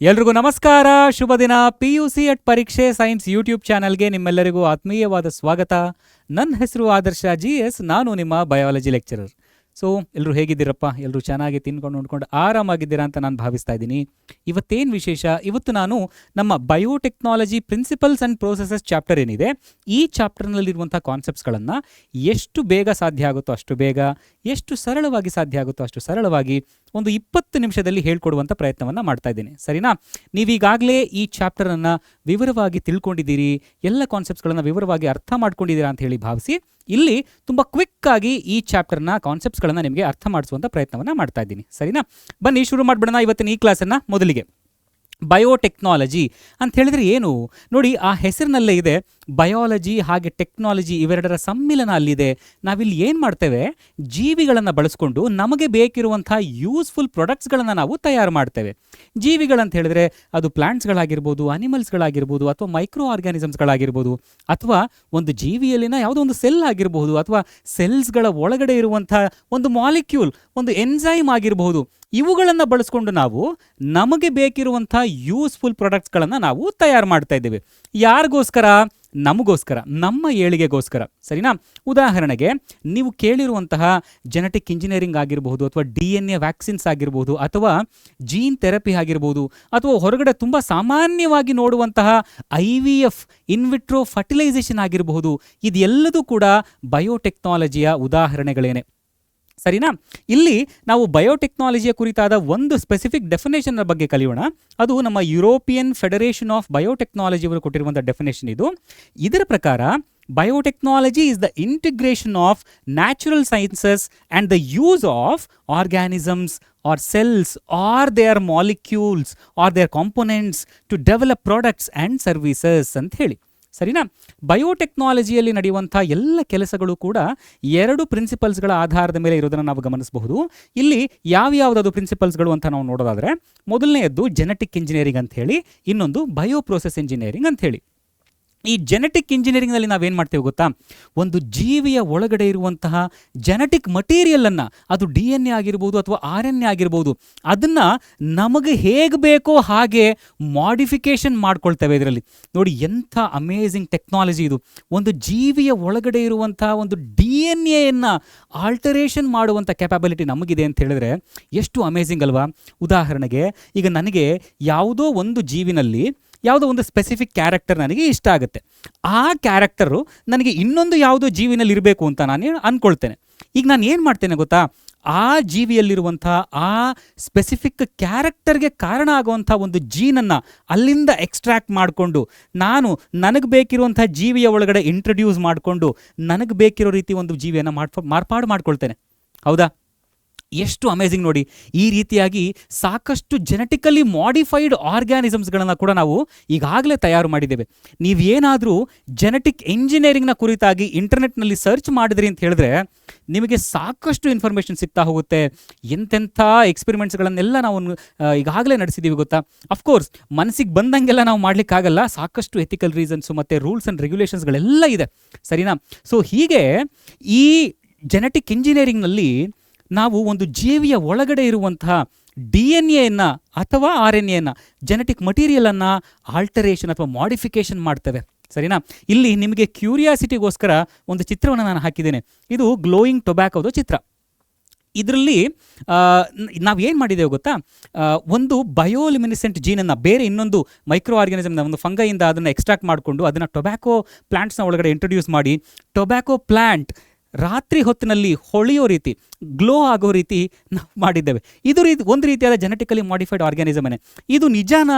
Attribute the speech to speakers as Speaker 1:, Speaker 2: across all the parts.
Speaker 1: ಎಲ್ರಿಗೂ ನಮಸ್ಕಾರ, ಶುಭ ದಿನ. PUC ಅಟ್ ಪರೀಕ್ಷೆ ಸೈನ್ಸ್ ಯೂಟ್ಯೂಬ್ ಚಾನಲ್ಗೆ ನಿಮ್ಮೆಲ್ಲರಿಗೂ ಆತ್ಮೀಯವಾದ ಸ್ವಾಗತ. ನನ್ನ ಹೆಸರು ಆದರ್ಶ GS, ನಾನು ನಿಮ್ಮ ಬಯಾಲಜಿ ಲೆಕ್ಚರರ್. ಸೊ ಎಲ್ಲರೂ ಹೇಗಿದ್ದೀರಪ್ಪ? ಎಲ್ಲರೂ ಚೆನ್ನಾಗಿ ತಿನ್ಕೊಂಡು ಉಂಡ್ಕೊಂಡು ಆರಾಮಾಗಿದ್ದೀರಾ ಅಂತ ನಾನು ಭಾವಿಸ್ತಾ ಇದ್ದೀನಿ. ಇವತ್ತೇನು ವಿಶೇಷ, ಇವತ್ತು ನಾನು ನಮ್ಮ biotechnology principles and processes chapter ಏನಿದೆ, ಈ ಚಾಪ್ಟರ್ನಲ್ಲಿರುವಂಥ ಕಾನ್ಸೆಪ್ಟ್ಸ್ಗಳನ್ನು ಎಷ್ಟು ಬೇಗ ಸಾಧ್ಯ ಆಗುತ್ತೋ ಅಷ್ಟು ಬೇಗ, ಎಷ್ಟು ಸರಳವಾಗಿ ಸಾಧ್ಯ ಆಗುತ್ತೋ ಅಷ್ಟು ಸರಳವಾಗಿ ಒಂದು 20 ನಿಮಿಷದಲ್ಲಿ ಹೇಳ್ಕೊಡುವಂಥ ಪ್ರಯತ್ನವನ್ನು ಮಾಡ್ತಾ ಇದ್ದೀನಿ. ಸರಿನಾ? ನೀವೀಗಾಗಲೇ ಈ ಚಾಪ್ಟರನ್ನು ವಿವರವಾಗಿ ತಿಳ್ಕೊಂಡಿದ್ದೀರಿ, ಎಲ್ಲ ಕಾನ್ಸೆಪ್ಟ್ಸ್ಗಳನ್ನು ವಿವರವಾಗಿ ಅರ್ಥ ಮಾಡ್ಕೊಂಡಿದ್ದೀರಾ ಅಂತ ಹೇಳಿ ಭಾವಿಸಿ ಇಲ್ಲಿ ತುಂಬ ಕ್ವಿಕ್ಕಾಗಿ ಈ ಚಾಪ್ಟರ್ನ ಕಾನ್ಸೆಪ್ಟ್ಸ್ಗಳನ್ನು ನಿಮಗೆ ಅರ್ಥ ಮಾಡಿಸುವಂಥ ಪ್ರಯತ್ನವನ್ನು ಮಾಡ್ತಾ ಇದ್ದೀನಿ. ಸರಿನಾ? ಬನ್ನಿ ಶುರು ಮಾಡಿಬಿಡೋಣ ಇವತ್ತಿನ ಈ ಕ್ಲಾಸನ್ನು. ಮೊದಲಿಗೆ ಬಯೋಟೆಕ್ನಾಲಜಿ ಅಂತ ಹೇಳಿದ್ರೆ ಏನು ನೋಡಿ, ಆ ಹೆಸರಿನಲ್ಲೇ ಇದೆ. ಬಯಾಲಜಿ ಹಾಗೆ ಟೆಕ್ನಾಲಜಿ ಇವೆರಡರ ಸಮ್ಮಿಲನ ಅಲ್ಲಿದೆ. ನಾವಿಲ್ಲಿ ಏನು ಮಾಡ್ತೇವೆ, ಜೀವಿಗಳನ್ನು ಬಳಸ್ಕೊಂಡು ನಮಗೆ ಬೇಕಿರುವಂಥ ಯೂಸ್ಫುಲ್ ಪ್ರಾಡಕ್ಟ್ಸ್ಗಳನ್ನು ನಾವು ತಯಾರು ಮಾಡ್ತೇವೆ. ಜೀವಿಗಳಂತ ಹೇಳಿದ್ರೆ ಅದು ಪ್ಲಾಂಟ್ಸ್ಗಳಾಗಿರ್ಬೋದು, ಅನಿಮಲ್ಸ್ಗಳಾಗಿರ್ಬೋದು, ಅಥವಾ ಮೈಕ್ರೋ ಆರ್ಗ್ಯಾನಿಸಮ್ಸ್ಗಳಾಗಿರ್ಬೋದು, ಅಥವಾ ಒಂದು ಜೀವಿಯಲ್ಲಿನ ಯಾವುದೋ ಒಂದು ಸೆಲ್ ಆಗಿರಬಹುದು, ಅಥವಾ ಸೆಲ್ಸ್ಗಳ ಒಳಗಡೆ ಇರುವಂಥ ಒಂದು ಮಾಲಿಕ್ಯೂಲ್, ಒಂದು ಎನ್ಸೈಮ್ ಆಗಿರಬಹುದು. ಇವುಗಳನ್ನು ಬಳಸ್ಕೊಂಡು ನಾವು ನಮಗೆ ಬೇಕಿರುವಂಥ ಯೂಸ್ಫುಲ್ ಪ್ರಾಡಕ್ಟ್ಸ್ಗಳನ್ನು ನಾವು ತಯಾರು ಮಾಡ್ತಾ ಇದ್ದೇವೆ. ಯಾರಿಗೋಸ್ಕರ? ನಮಗೋಸ್ಕರ, ನಮ್ಮ ಏಳಿಗೆಗೋಸ್ಕರ. ಸರಿನಾ? ಉದಾಹರಣೆಗೆ ನೀವು ಕೇಳಿರುವಂತಹ ಜೆನೆಟಿಕ್ ಇಂಜಿನಿಯರಿಂಗ್ ಆಗಿರಬಹುದು, ಅಥವಾ DNA ವ್ಯಾಕ್ಸಿನ್ಸ್ ಆಗಿರ್ಬೋದು, ಅಥವಾ ಜೀನ್ ಥೆರಪಿ ಆಗಿರ್ಬೋದು, ಅಥವಾ ಹೊರಗಡೆ ತುಂಬ ಸಾಮಾನ್ಯವಾಗಿ ನೋಡುವಂತಹ IVF ಇನ್ವಿಟ್ರೋ ಫರ್ಟಿಲೈಸೇಷನ್ ಆಗಿರಬಹುದು. ಇದೆಲ್ಲದೂ ಕೂಡ ಬಯೋಟೆಕ್ನಾಲಜಿಯ ಉದಾಹರಣೆಗಳೇನೆ. ಸರಿನಾ? ಇಲ್ಲಿ ನಾವು ಬಯೋಟೆಕ್ನಾಲಜಿಯ ಕುರಿತಾದ ಒಂದು ಸ್ಪೆಸಿಫಿಕ್ ಡೆಫಿನೇಷನ್ ಬಗ್ಗೆ ಕಲಿಯೋಣ. ಅದು ನಮ್ಮ ಯುರೋಪಿಯನ್ ಫೆಡರೇಷನ್ ಆಫ್ ಬಯೋಟೆಕ್ನಾಲಜಿ ಅವರು ಕೊಟ್ಟಿರುವಂಥ ಡೆಫಿನೇಷನ್ ಇದು. ಇದರ ಪ್ರಕಾರ biotechnology is the integration of natural sciences and the use of organisms or cells or their molecules or their components to develop products and services ಅಂತ ಹೇಳಿ. ಸರಿನಾ? ಬಯೋಟೆಕ್ನಾಲಜಿಯಲ್ಲಿ ನಡೆಯುವಂಥ ಎಲ್ಲ ಕೆಲಸಗಳು ಕೂಡ 2 ಪ್ರಿನ್ಸಿಪಲ್ಸ್ಗಳ ಆಧಾರದ ಮೇಲೆ ಇರೋದನ್ನು ನಾವು ಗಮನಿಸಬಹುದು. ಇಲ್ಲಿ ಯಾವ್ಯಾವುದಾದ್ರು ಪ್ರಿನ್ಸಿಪಲ್ಸ್ಗಳು ಅಂತ ನಾವು ನೋಡೋದಾದರೆ, ಮೊದಲನೆಯದ್ದು ಜೆನೆಟಿಕ್ ಇಂಜಿನಿಯರಿಂಗ್ ಅಂತ ಹೇಳಿ, ಇನ್ನೊಂದು ಬಯೋ ಪ್ರೋಸೆಸ್ ಇಂಜಿನಿಯರಿಂಗ್ ಅಂತ ಹೇಳಿ. ಈ ಜೆನೆಟಿಕ್ ಇಂಜಿನಿಯರಿಂಗ್ನಲ್ಲಿ ನಾವೇನು ಮಾಡ್ತೇವೆ ಗೊತ್ತಾ, ಒಂದು ಜೀವಿಯ ಒಳಗಡೆ ಇರುವಂತಹ ಜೆನೆಟಿಕ್ ಮಟೀರಿಯಲನ್ನು, ಅದು DNA ಆಗಿರ್ಬೋದು ಅಥವಾ RNA ಆಗಿರ್ಬೋದು, ಅದನ್ನು ನಮಗೆ ಹೇಗೆ ಬೇಕೋ ಹಾಗೆ ಮಾಡಿಫಿಕೇಷನ್ ಮಾಡ್ಕೊಳ್ತೇವೆ. ಇದರಲ್ಲಿ ನೋಡಿ ಎಂಥ ಅಮೇಝಿಂಗ್ ಟೆಕ್ನಾಲಜಿ ಇದು. ಒಂದು ಜೀವಿಯ ಒಳಗಡೆ ಇರುವಂಥ ಒಂದು DNA ಆಲ್ಟರೇಷನ್ ಮಾಡುವಂಥ ಕೆಪಾಬಿಲಿಟಿ ನಮಗಿದೆ ಅಂತ ಹೇಳಿದ್ರೆ ಎಷ್ಟು ಅಮೇಝಿಂಗ್ ಅಲ್ವಾ? ಉದಾಹರಣೆಗೆ ಈಗ ನನಗೆ ಯಾವುದೋ ಒಂದು ಜೀವಿನಲ್ಲಿ ಯಾವುದೋ ಒಂದು ಸ್ಪೆಸಿಫಿಕ್ ಕ್ಯಾರೆಕ್ಟರ್ ನನಗೆ ಇಷ್ಟ ಆಗುತ್ತೆ. ಆ ಕ್ಯಾರೆಕ್ಟರು ನನಗೆ ಇನ್ನೊಂದು ಯಾವುದೋ ಜೀವಿನಲ್ಲಿ ಇರಬೇಕು ಅಂತ ನಾನು ಅಂದ್ಕೊಳ್ತೇನೆ. ಈಗ ನಾನು ಏನು ಮಾಡ್ತೇನೆ ಗೊತ್ತಾ, ಆ ಜೀವಿಯಲ್ಲಿರುವಂಥ ಆ ಸ್ಪೆಸಿಫಿಕ್ ಕ್ಯಾರೆಕ್ಟರ್ಗೆ ಕಾರಣ ಆಗುವಂಥ ಒಂದು ಜೀನನ್ನು ಅಲ್ಲಿಂದ ಎಕ್ಸ್ಟ್ರಾಕ್ಟ್ ಮಾಡಿಕೊಂಡು ನಾನು ನನಗೆ ಬೇಕಿರುವಂಥ ಜೀವಿಯ ಒಳಗಡೆ ಇಂಟ್ರಡ್ಯೂಸ್ ಮಾಡಿಕೊಂಡು ನನಗೆ ಬೇಕಿರೋ ರೀತಿ ಒಂದು ಜೀವಿಯನ್ನು ಮಾರ್ಪಾಡು ಮಾಡ್ಕೊಳ್ತೇನೆ. ಹೌದಾ? ಎಷ್ಟು ಅಮೇಝಿಂಗ್ ನೋಡಿ. ಈ ರೀತಿಯಾಗಿ ಸಾಕಷ್ಟು ಜೆನೆಟಿಕಲಿ ಮಾಡಿಫೈಡ್ ಆರ್ಗ್ಯಾನಿಸಮ್ಸ್ಗಳನ್ನು ಕೂಡ ನಾವು ಈಗಾಗಲೇ ತಯಾರು ಮಾಡಿದ್ದೇವೆ. ನೀವೇನಾದರೂ ಜೆನೆಟಿಕ್ ಇಂಜಿನಿಯರಿಂಗ್ನ ಕುರಿತಾಗಿ ಇಂಟರ್ನೆಟ್ನಲ್ಲಿ ಸರ್ಚ್ ಮಾಡಿದ್ರಿ ಅಂತ ಹೇಳಿದ್ರೆ ನಿಮಗೆ ಸಾಕಷ್ಟು ಇನ್ಫಾರ್ಮೇಷನ್ ಸಿಗ್ತಾ ಹೋಗುತ್ತೆ. ಎಂತೆಂಥ ಎಕ್ಸ್ಪೆರಿಮೆಂಟ್ಸ್ಗಳನ್ನೆಲ್ಲ ನಾವು ಈಗಾಗಲೇ ನಡೆಸಿದ್ದೀವಿ ಗೊತ್ತಾ. ಅಫ್ಕೋರ್ಸ್ ಮನಸ್ಸಿಗೆ ಬಂದಂಗೆಲ್ಲ ನಾವು ಮಾಡಲಿಕ್ಕಾಗಲ್ಲ, ಸಾಕಷ್ಟು ಎಥಿಕಲ್ ರೀಸನ್ಸು ಮತ್ತು ರೂಲ್ಸ್ ಆ್ಯಂಡ್ ರೆಗ್ಯುಲೇಷನ್ಸ್ಗಳೆಲ್ಲ ಇದೆ. ಸರಿನಾ? ಸೊ ಹೀಗೆ ಈ ಜೆನೆಟಿಕ್ ಇಂಜಿನಿಯರಿಂಗ್ನಲ್ಲಿ ನಾವು ಒಂದು ಜೀವಿಯ ಒಳಗಡೆ ಇರುವಂತಹ DNA ಅಥವಾ RNA ಜೆನೆಟಿಕ್ ಮಟೀರಿಯಲನ್ನು ಆಲ್ಟರೇಷನ್ ಅಥವಾ ಮಾಡಿಫಿಕೇಷನ್ ಮಾಡ್ತೇವೆ. ಸರಿನಾ? ಇಲ್ಲಿ ನಿಮಗೆ ಕ್ಯೂರಿಯಾಸಿಟಿಗೋಸ್ಕರ ಒಂದು ಚಿತ್ರವನ್ನು ನಾನು ಹಾಕಿದ್ದೇನೆ. ಇದು ಗ್ಲೋಯಿಂಗ್ ಟೊಬ್ಯಾಕೋದ ಚಿತ್ರ. ಇದರಲ್ಲಿ ನಾವೇನು ಮಾಡಿದ್ದೇವೆ ಗೊತ್ತಾ, ಒಂದು ಬಯೋಲಿಮಿನಿಸೆಂಟ್ ಜೀನನ್ನು ಬೇರೆ ಇನ್ನೊಂದು ಮೈಕ್ರೋ ಆರ್ಗ್ಯಾನಿಸಮ್ನ ಒಂದು ಫಂಗೈಯಿಂದ ಅದನ್ನು ಎಕ್ಸ್ಟ್ರಾಕ್ಟ್ ಮಾಡಿಕೊಂಡು ಅದನ್ನು ಟೊಬ್ಯಾಕೋ ಪ್ಲ್ಯಾಂಟ್ಸ್ನ ಒಳಗಡೆ ಇಂಟ್ರೊಡ್ಯೂಸ್ ಮಾಡಿ, ಟೊಬ್ಯಾಕೋ ಪ್ಲ್ಯಾಂಟ್ ರಾತ್ರಿ ಹೊತ್ತಿನಲ್ಲಿ ಹೊಳೆಯೋ ರೀತಿ, ಗ್ಲೋ ಆಗೋ ರೀತಿ ನಾವು ಮಾಡಿದ್ದೇವೆ. ಇದು ಒಂದು ರೀತಿಯಾದ ಜೆನೆಟಿಕಲಿ ಮಾಡಿಫೈಡ್ ಆರ್ಗ್ಯಾನಿಸಮೇ. ಇದು ನಿಜಾನ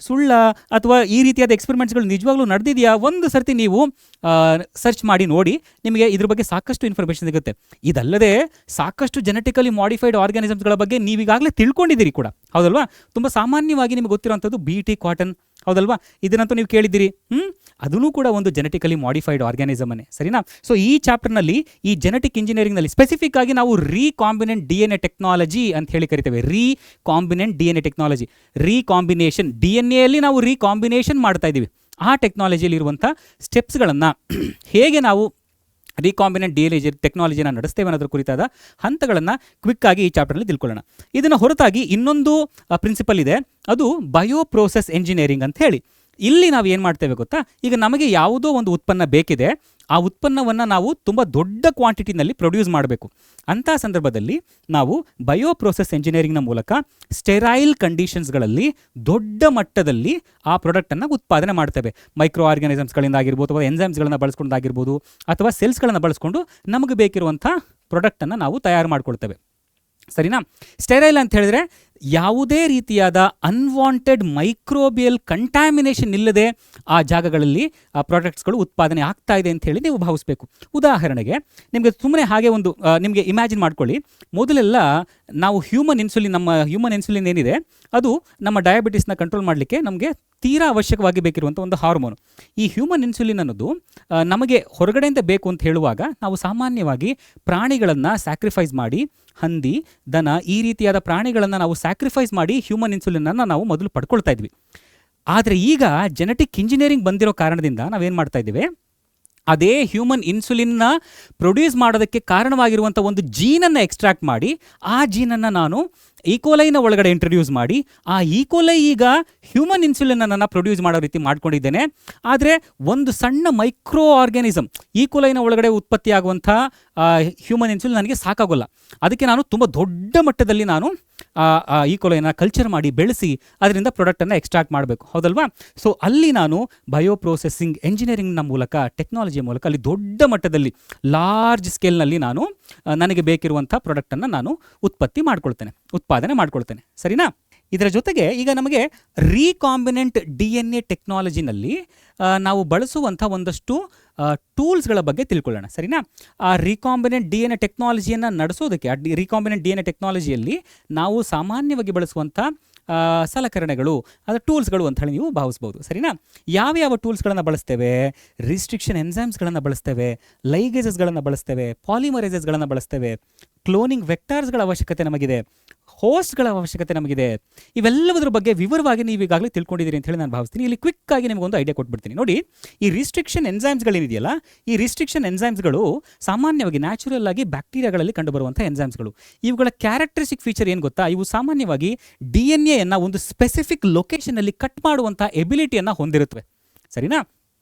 Speaker 1: ಸುಳ್ಳ ಅಥವಾ ಈ ರೀತಿಯಾದ ಎಕ್ಸ್ಪೆರಿಮೆಂಟ್ಸ್ಗಳು ನಿಜವಾಗ್ಲೂ ನಡೆದಿದೆಯಾ? ಒಂದು ಸರ್ತಿ ನೀವು ಸರ್ಚ್ ಮಾಡಿ ನೋಡಿ, ನಿಮಗೆ ಇದ್ರ ಬಗ್ಗೆ ಸಾಕಷ್ಟು ಇನ್ಫಾರ್ಮೇಷನ್ ಸಿಗುತ್ತೆ. ಇದಲ್ಲದೆ ಸಾಕಷ್ಟು ಜೆನೆಟಿಕಲಿ ಮಾಡಿಫೈಡ್ ಆರ್ಗ್ಯಾನಿಸಮ್ಸ್ಗಳ ಬಗ್ಗೆ ನೀವೀಗಾಗಲೇ ತಿಳ್ಕೊಂಡಿದ್ದೀರಿ ಕೂಡ, ಹೌದಲ್ವಾ? ತುಂಬ ಸಾಮಾನ್ಯವಾಗಿ ನಿಮಗೆ ಗೊತ್ತಿರೋಂಥದ್ದು BT ಕಾಟನ್, ಹೌದಲ್ವಾ? ಇದನ್ನಂತೂ ನೀವು ಕೇಳಿದ್ದೀರಿ. ಅದೂ ಕೂಡ ಒಂದು ಜೆನೆಟಿಕಲಿ ಮಾಡಿಫೈಡ್ ಆರ್ಗ್ಯಾನಿಸಮೇ. ಸರಿನಾ? ಸೊ ಈ ಚಾಪ್ಟರ್ನಲ್ಲಿ ಈ ಜೆನೆಟಿಕ್ ಇಂಜಿನಿಯರಿಂಗ್ನಲ್ಲಿ ಸ್ಪೆಸಿಫಿಕ್ ಆಗಿ ನಾವು ರೀಕಾಂಬಿನೆಂಟ್ DNA ಟೆಕ್ನಾಲಜಿ ಅಂತ ಹೇಳಿ ಕರಿತೇವೆ. ರೀಕಾಂಬಿನೆಂಟ್ DNA ಟೆಕ್ನಾಲಜಿ, ರೀಕಾಂಬಿನೇಷನ್, DNAಯಲ್ಲಿ ನಾವು ರೀಕಾಂಬಿನೇಷನ್ ಮಾಡ್ತಾ ಇದ್ದೀವಿ. ಆ ಟೆಕ್ನಾಲಜಿಯಲ್ಲಿ ಇರುವಂಥ ಸ್ಟೆಪ್ಸ್ಗಳನ್ನು ಹೇಗೆ ನಾವು ರೀಕಾಂಬಿನೆಂಟ್ DNA ಟೆಕ್ನಾಲಜಿನ ನಡೆಸ್ತೇವೆ ಅನ್ನೋದ್ರ ಕುರಿತಾದ ಹಂತಗಳನ್ನು ಕ್ವಿಕ್ಕಾಗಿ ಈ ಚಾಪ್ಟರ್ನಲ್ಲಿ ತಿಳ್ಕೊಳ್ಳೋಣ. ಇದನ್ನು ಹೊರತಾಗಿ ಇನ್ನೊಂದು ಪ್ರಿನ್ಸಿಪಲ್ ಇದೆ, ಅದು ಬಯೋ ಪ್ರೋಸೆಸ್ ಎಂಜಿನಿಯರಿಂಗ್ ಅಂತ ಹೇಳಿ. ಇಲ್ಲಿ ನಾವು ಏನು ಮಾಡ್ತೇವೆ ಗೊತ್ತಾ, ಈಗ ನಮಗೆ ಯಾವುದೋ ಒಂದು ಉತ್ಪನ್ನ ಬೇಕಿದೆ, ಆ ಉತ್ಪನ್ನವನ್ನು ನಾವು ತುಂಬ ದೊಡ್ಡ ಕ್ವಾಂಟಿಟಿನಲ್ಲಿ ಪ್ರೊಡ್ಯೂಸ್ ಮಾಡಬೇಕು. ಅಂಥ ಸಂದರ್ಭದಲ್ಲಿ ನಾವು ಬಯೋ ಪ್ರೋಸೆಸ್ ಎಂಜಿನಿಯರಿಂಗ್ನ ಮೂಲಕ ಸ್ಟೆರೈಲ್ ಕಂಡೀಷನ್ಸ್ಗಳಲ್ಲಿ ದೊಡ್ಡ ಮಟ್ಟದಲ್ಲಿ ಆ ಪ್ರಾಡಕ್ಟನ್ನು ಉತ್ಪಾದನೆ ಮಾಡ್ತೇವೆ. ಮೈಕ್ರೋ ಆರ್ಗಾನಿಸಮ್ಸ್ಗಳಿಂದ ಆಗಿರ್ಬೋದು, ಅಥವಾ ಎನ್ಸೈಮ್ಸ್ಗಳನ್ನು ಬಳಸ್ಕೊಂಡಾಗಿರ್ಬೋದು, ಅಥವಾ ಸೆಲ್ಸ್ಗಳನ್ನು ಬಳಸ್ಕೊಂಡು ನಮಗೆ ಬೇಕಿರುವಂಥ ಪ್ರಾಡಕ್ಟನ್ನು ನಾವು ತಯಾರು ಮಾಡ್ಕೊಳ್ತೇವೆ. ಸರಿನಾ? ಸ್ಟೆರೈಲ್ ಅಂತ ಹೇಳಿದ್ರೆ ಯಾವುದೇ ರೀತಿಯಾದ ಅನ್ವಾಂಟೆಡ್ ಮೈಕ್ರೋಬಿಯಲ್ ಕಂಟ್ಯಾಮಿನೇಷನ್ ಇಲ್ಲದೆ ಆ ಜಾಗಗಳಲ್ಲಿ ಆ ಪ್ರಾಡಕ್ಟ್ಸ್ಗಳು ಉತ್ಪಾದನೆ ಆಗ್ತಾ ಇದೆ ಅಂತ ಹೇಳಿ ನೀವು ಭಾವಿಸಬೇಕು. ಉದಾಹರಣೆಗೆ ನಿಮಗೆ ಸುಮ್ಮನೆ ಹಾಗೆ ಒಂದು ನಿಮಗೆ ಇಮ್ಯಾಜಿನ್ ಮಾಡ್ಕೊಳ್ಳಿ, ಮೊದಲೆಲ್ಲ ನಾವು ನಮ್ಮ ಹ್ಯೂಮನ್ ಇನ್ಸುಲಿನ್ ಏನಿದೆ ಅದು ನಮ್ಮ ಡಯಾಬಿಟಿಸ್ನ ಕಂಟ್ರೋಲ್ ಮಾಡಲಿಕ್ಕೆ ನಮಗೆ ತೀರಾ ಅವಶ್ಯಕವಾಗಿ ಬೇಕಿರುವಂಥ ಒಂದು ಹಾರ್ಮೋನು. ಈ ಹ್ಯೂಮನ್ ಇನ್ಸುಲಿನ್ ಅನ್ನೋದು ನಮಗೆ ಹೊರಗಡೆಯಿಂದ ಬೇಕು ಅಂತ ಹೇಳುವಾಗ ನಾವು ಸಾಮಾನ್ಯವಾಗಿ ಪ್ರಾಣಿಗಳನ್ನು ಸ್ಯಾಕ್ರಿಫೈಸ್ ಮಾಡಿ, ಹಂದಿ, ದನ, ಈ ರೀತಿಯಾದ ಪ್ರಾಣಿಗಳನ್ನು ನಾವು ಸ್ಯಾಕ್ರಿಫೈಸ್ ಮಾಡಿ ಹ್ಯೂಮನ್ ಇನ್ಸುಲಿನನ್ನು ನಾವು ಮೊದಲು ಪಡ್ಕೊಳ್ತಾ ಇದ್ವಿ. ಆದರೆ ಈಗ ಜೆನೆಟಿಕ್ ಇಂಜಿನಿಯರಿಂಗ್ ಬಂದಿರೋ ಕಾರಣದಿಂದ ನಾವೇನು ಮಾಡ್ತಾ ಇದ್ದೀವಿ, ಅದೇ ಹ್ಯೂಮನ್ ಇನ್ಸುಲಿನ್ನ ಪ್ರೊಡ್ಯೂಸ್ ಮಾಡೋದಕ್ಕೆ ಕಾರಣವಾಗಿರುವಂಥ ಒಂದು ಜೀನನ್ನು ಎಕ್ಸ್ಟ್ರಾಕ್ಟ್ ಮಾಡಿ, ಆ ಜೀನನ್ನು ನಾನು ಈಕೋಲೈನ ಒಳಗಡೆ ಇಂಟ್ರೊಡ್ಯೂಸ್ ಮಾಡಿ, ಆ ಈಕೋಲೈ ಈಗ ಹ್ಯೂಮನ್ ಇನ್ಸುಲಿನನ್ನು ಪ್ರೊಡ್ಯೂಸ್ ಮಾಡೋ ರೀತಿ ಮಾಡ್ಕೊಂಡಿದ್ದೇನೆ. ಆದರೆ ಒಂದು ಸಣ್ಣ ಮೈಕ್ರೋ ಆರ್ಗ್ಯಾನಿಸಮ್ ಈಕೋಲೈನ ಒಳಗಡೆ ಉತ್ಪತ್ತಿಯಾಗುವಂಥ ಹ್ಯೂಮನ್ ಇನ್ಸುಲಿನ್ ನನಗೆ ಸಾಕಾಗೋಲ್ಲ. ಅದಕ್ಕೆ ನಾನು ತುಂಬ ದೊಡ್ಡ ಮಟ್ಟದಲ್ಲಿ ನಾನು ಈಕೋಲೈನ ಕಲ್ಚರ್ ಮಾಡಿ ಬೆಳೆಸಿ ಅದರಿಂದ ಪ್ರಾಡಕ್ಟನ್ನು ಎಕ್ಸ್ಟ್ರಾಕ್ಟ್ ಮಾಡಬೇಕು, ಹೌದಲ್ವಾ? ಸೊ ಅಲ್ಲಿ ನಾನು ಬಯೋ ಪ್ರೋಸೆಸಿಂಗ್ ಎಂಜಿನಿಯರಿಂಗ್ನ ಮೂಲಕ, ಟೆಕ್ನಾಲಜಿಯ ಮೂಲಕ ಅಲ್ಲಿ ದೊಡ್ಡ ಮಟ್ಟದಲ್ಲಿ ಲಾರ್ಜ್ ಸ್ಕೇಲ್ನಲ್ಲಿ ನಾನು ನನಗೆ ಬೇಕಿರುವಂಥ ಪ್ರಾಡಕ್ಟನ್ನು ನಾನು ಉತ್ಪಾದನೆ ಮಾಡ್ಕೊಳ್ತೇನೆ. ಸರಿನಾ? ಇದರ ಜೊತೆಗೆ ಈಗ ನಮಗೆ ರೀಕಾಂಬಿನೆಂಟ್ DNA ಟೆಕ್ನಾಲಜಿನಲ್ಲಿ ನಾವು ಬಳಸುವಂಥ ಒಂದಷ್ಟು ಟೂಲ್ಸ್ಗಳ ಬಗ್ಗೆ ತಿಳ್ಕೊಳ್ಳೋಣ. ಸರಿನಾ? ಆ ರೀಕಾಂಬಿನೆಂಟ್ DNA ಟೆಕ್ನಾಲಜಿಯನ್ನು ನಡೆಸೋದಕ್ಕೆ, ರೀಕಾಂಬಿನೆಂಟ್ DNA ಟೆಕ್ನಾಲಜಿಯಲ್ಲಿ ನಾವು ಸಾಮಾನ್ಯವಾಗಿ ಬಳಸುವಂಥ ಸಲಕರಣೆಗಳು, ಅದರ ಟೂಲ್ಸ್ಗಳು ಅಂತ ಹೇಳಿ ನೀವು ಭಾವಿಸ್ಬೋದು. ಸರಿನಾ? ಯಾವ ಟೂಲ್ಸ್ಗಳನ್ನು ಬಳಸ್ತೇವೆ? ರಿಸ್ಟ್ರಿಕ್ಷನ್ ಎನ್ಸೈಮ್ಸ್ಗಳನ್ನು ಬಳಸ್ತೇವೆ, ಲೈಗೇಸಸ್ಗಳನ್ನು ಬಳಸ್ತೇವೆ, ಪಾಲಿಮರೈಸಸ್ಗಳನ್ನು ಬಳಸ್ತೇವೆ, ಕ್ಲೋನಿಂಗ್ ವೆಕ್ಟಾರ್ಸ್ಗಳ ಅವಶ್ಯಕತೆ ನಮಗಿದೆ, ಹೋಸ್ಟ್ಗಳ ಅವಶ್ಯಕತೆ ನಮಗಿದೆ. ಇವೆಲ್ಲದರ ಬಗ್ಗೆ ವಿವರವಾಗಿ ನೀವು ಈಗಾಗಲೇ ತಿಳ್ಕೊಂಡಿದ್ದೀರಿ ಅಂತ ಹೇಳಿ ನಾನು ಭಾವಿಸ್ತೀನಿ. ಇಲ್ಲಿ ಕ್ವಿಕ್ ಆಗಿ ನಿಮಗೊಂದು ಐಡಿಯಾ ಕೊಟ್ಬಿಡ್ತೀನಿ. ನೋಡಿ, ಈ ರಿಸ್ಟ್ರಿಕ್ಷನ್ ಎನ್ಸೈಮ್ಸ್ಗಳೇನಿದೆಯಲ್ಲ, ಈ ರಿಸ್ಟ್ರಿಕ್ಷನ್ ಎನ್ಸೈಮ್ಸ್ಗಳು ಸಾಮಾನ್ಯವಾಗಿ ನ್ಯಾಚುರಲ್ ಆಗಿ ಬ್ಯಾಕ್ಟೀರಿಯಾಗಳಲ್ಲಿ ಕಂಡುಬರುವಂಥ ಎನ್ಸೈಮ್ಸ್ಗಳು. ಇವುಗಳ ಕ್ಯಾರೆಕ್ಟರಿಸ್ಟಿಕ್ ಫೀಚರ್ ಏನು ಗೊತ್ತಾ? ಇವು ಸಾಮಾನ್ಯವಾಗಿ DNA ಒಂದು ಸ್ಪೆಸಿಫಿಕ್ ಲೊಕೇಶನಲ್ಲಿ ಕಟ್ ಮಾಡುವಂಥ ಎಬಿಲಿಟಿಯನ್ನು ಹೊಂದಿರುತ್ತವೆ. ಸರಿನಾ?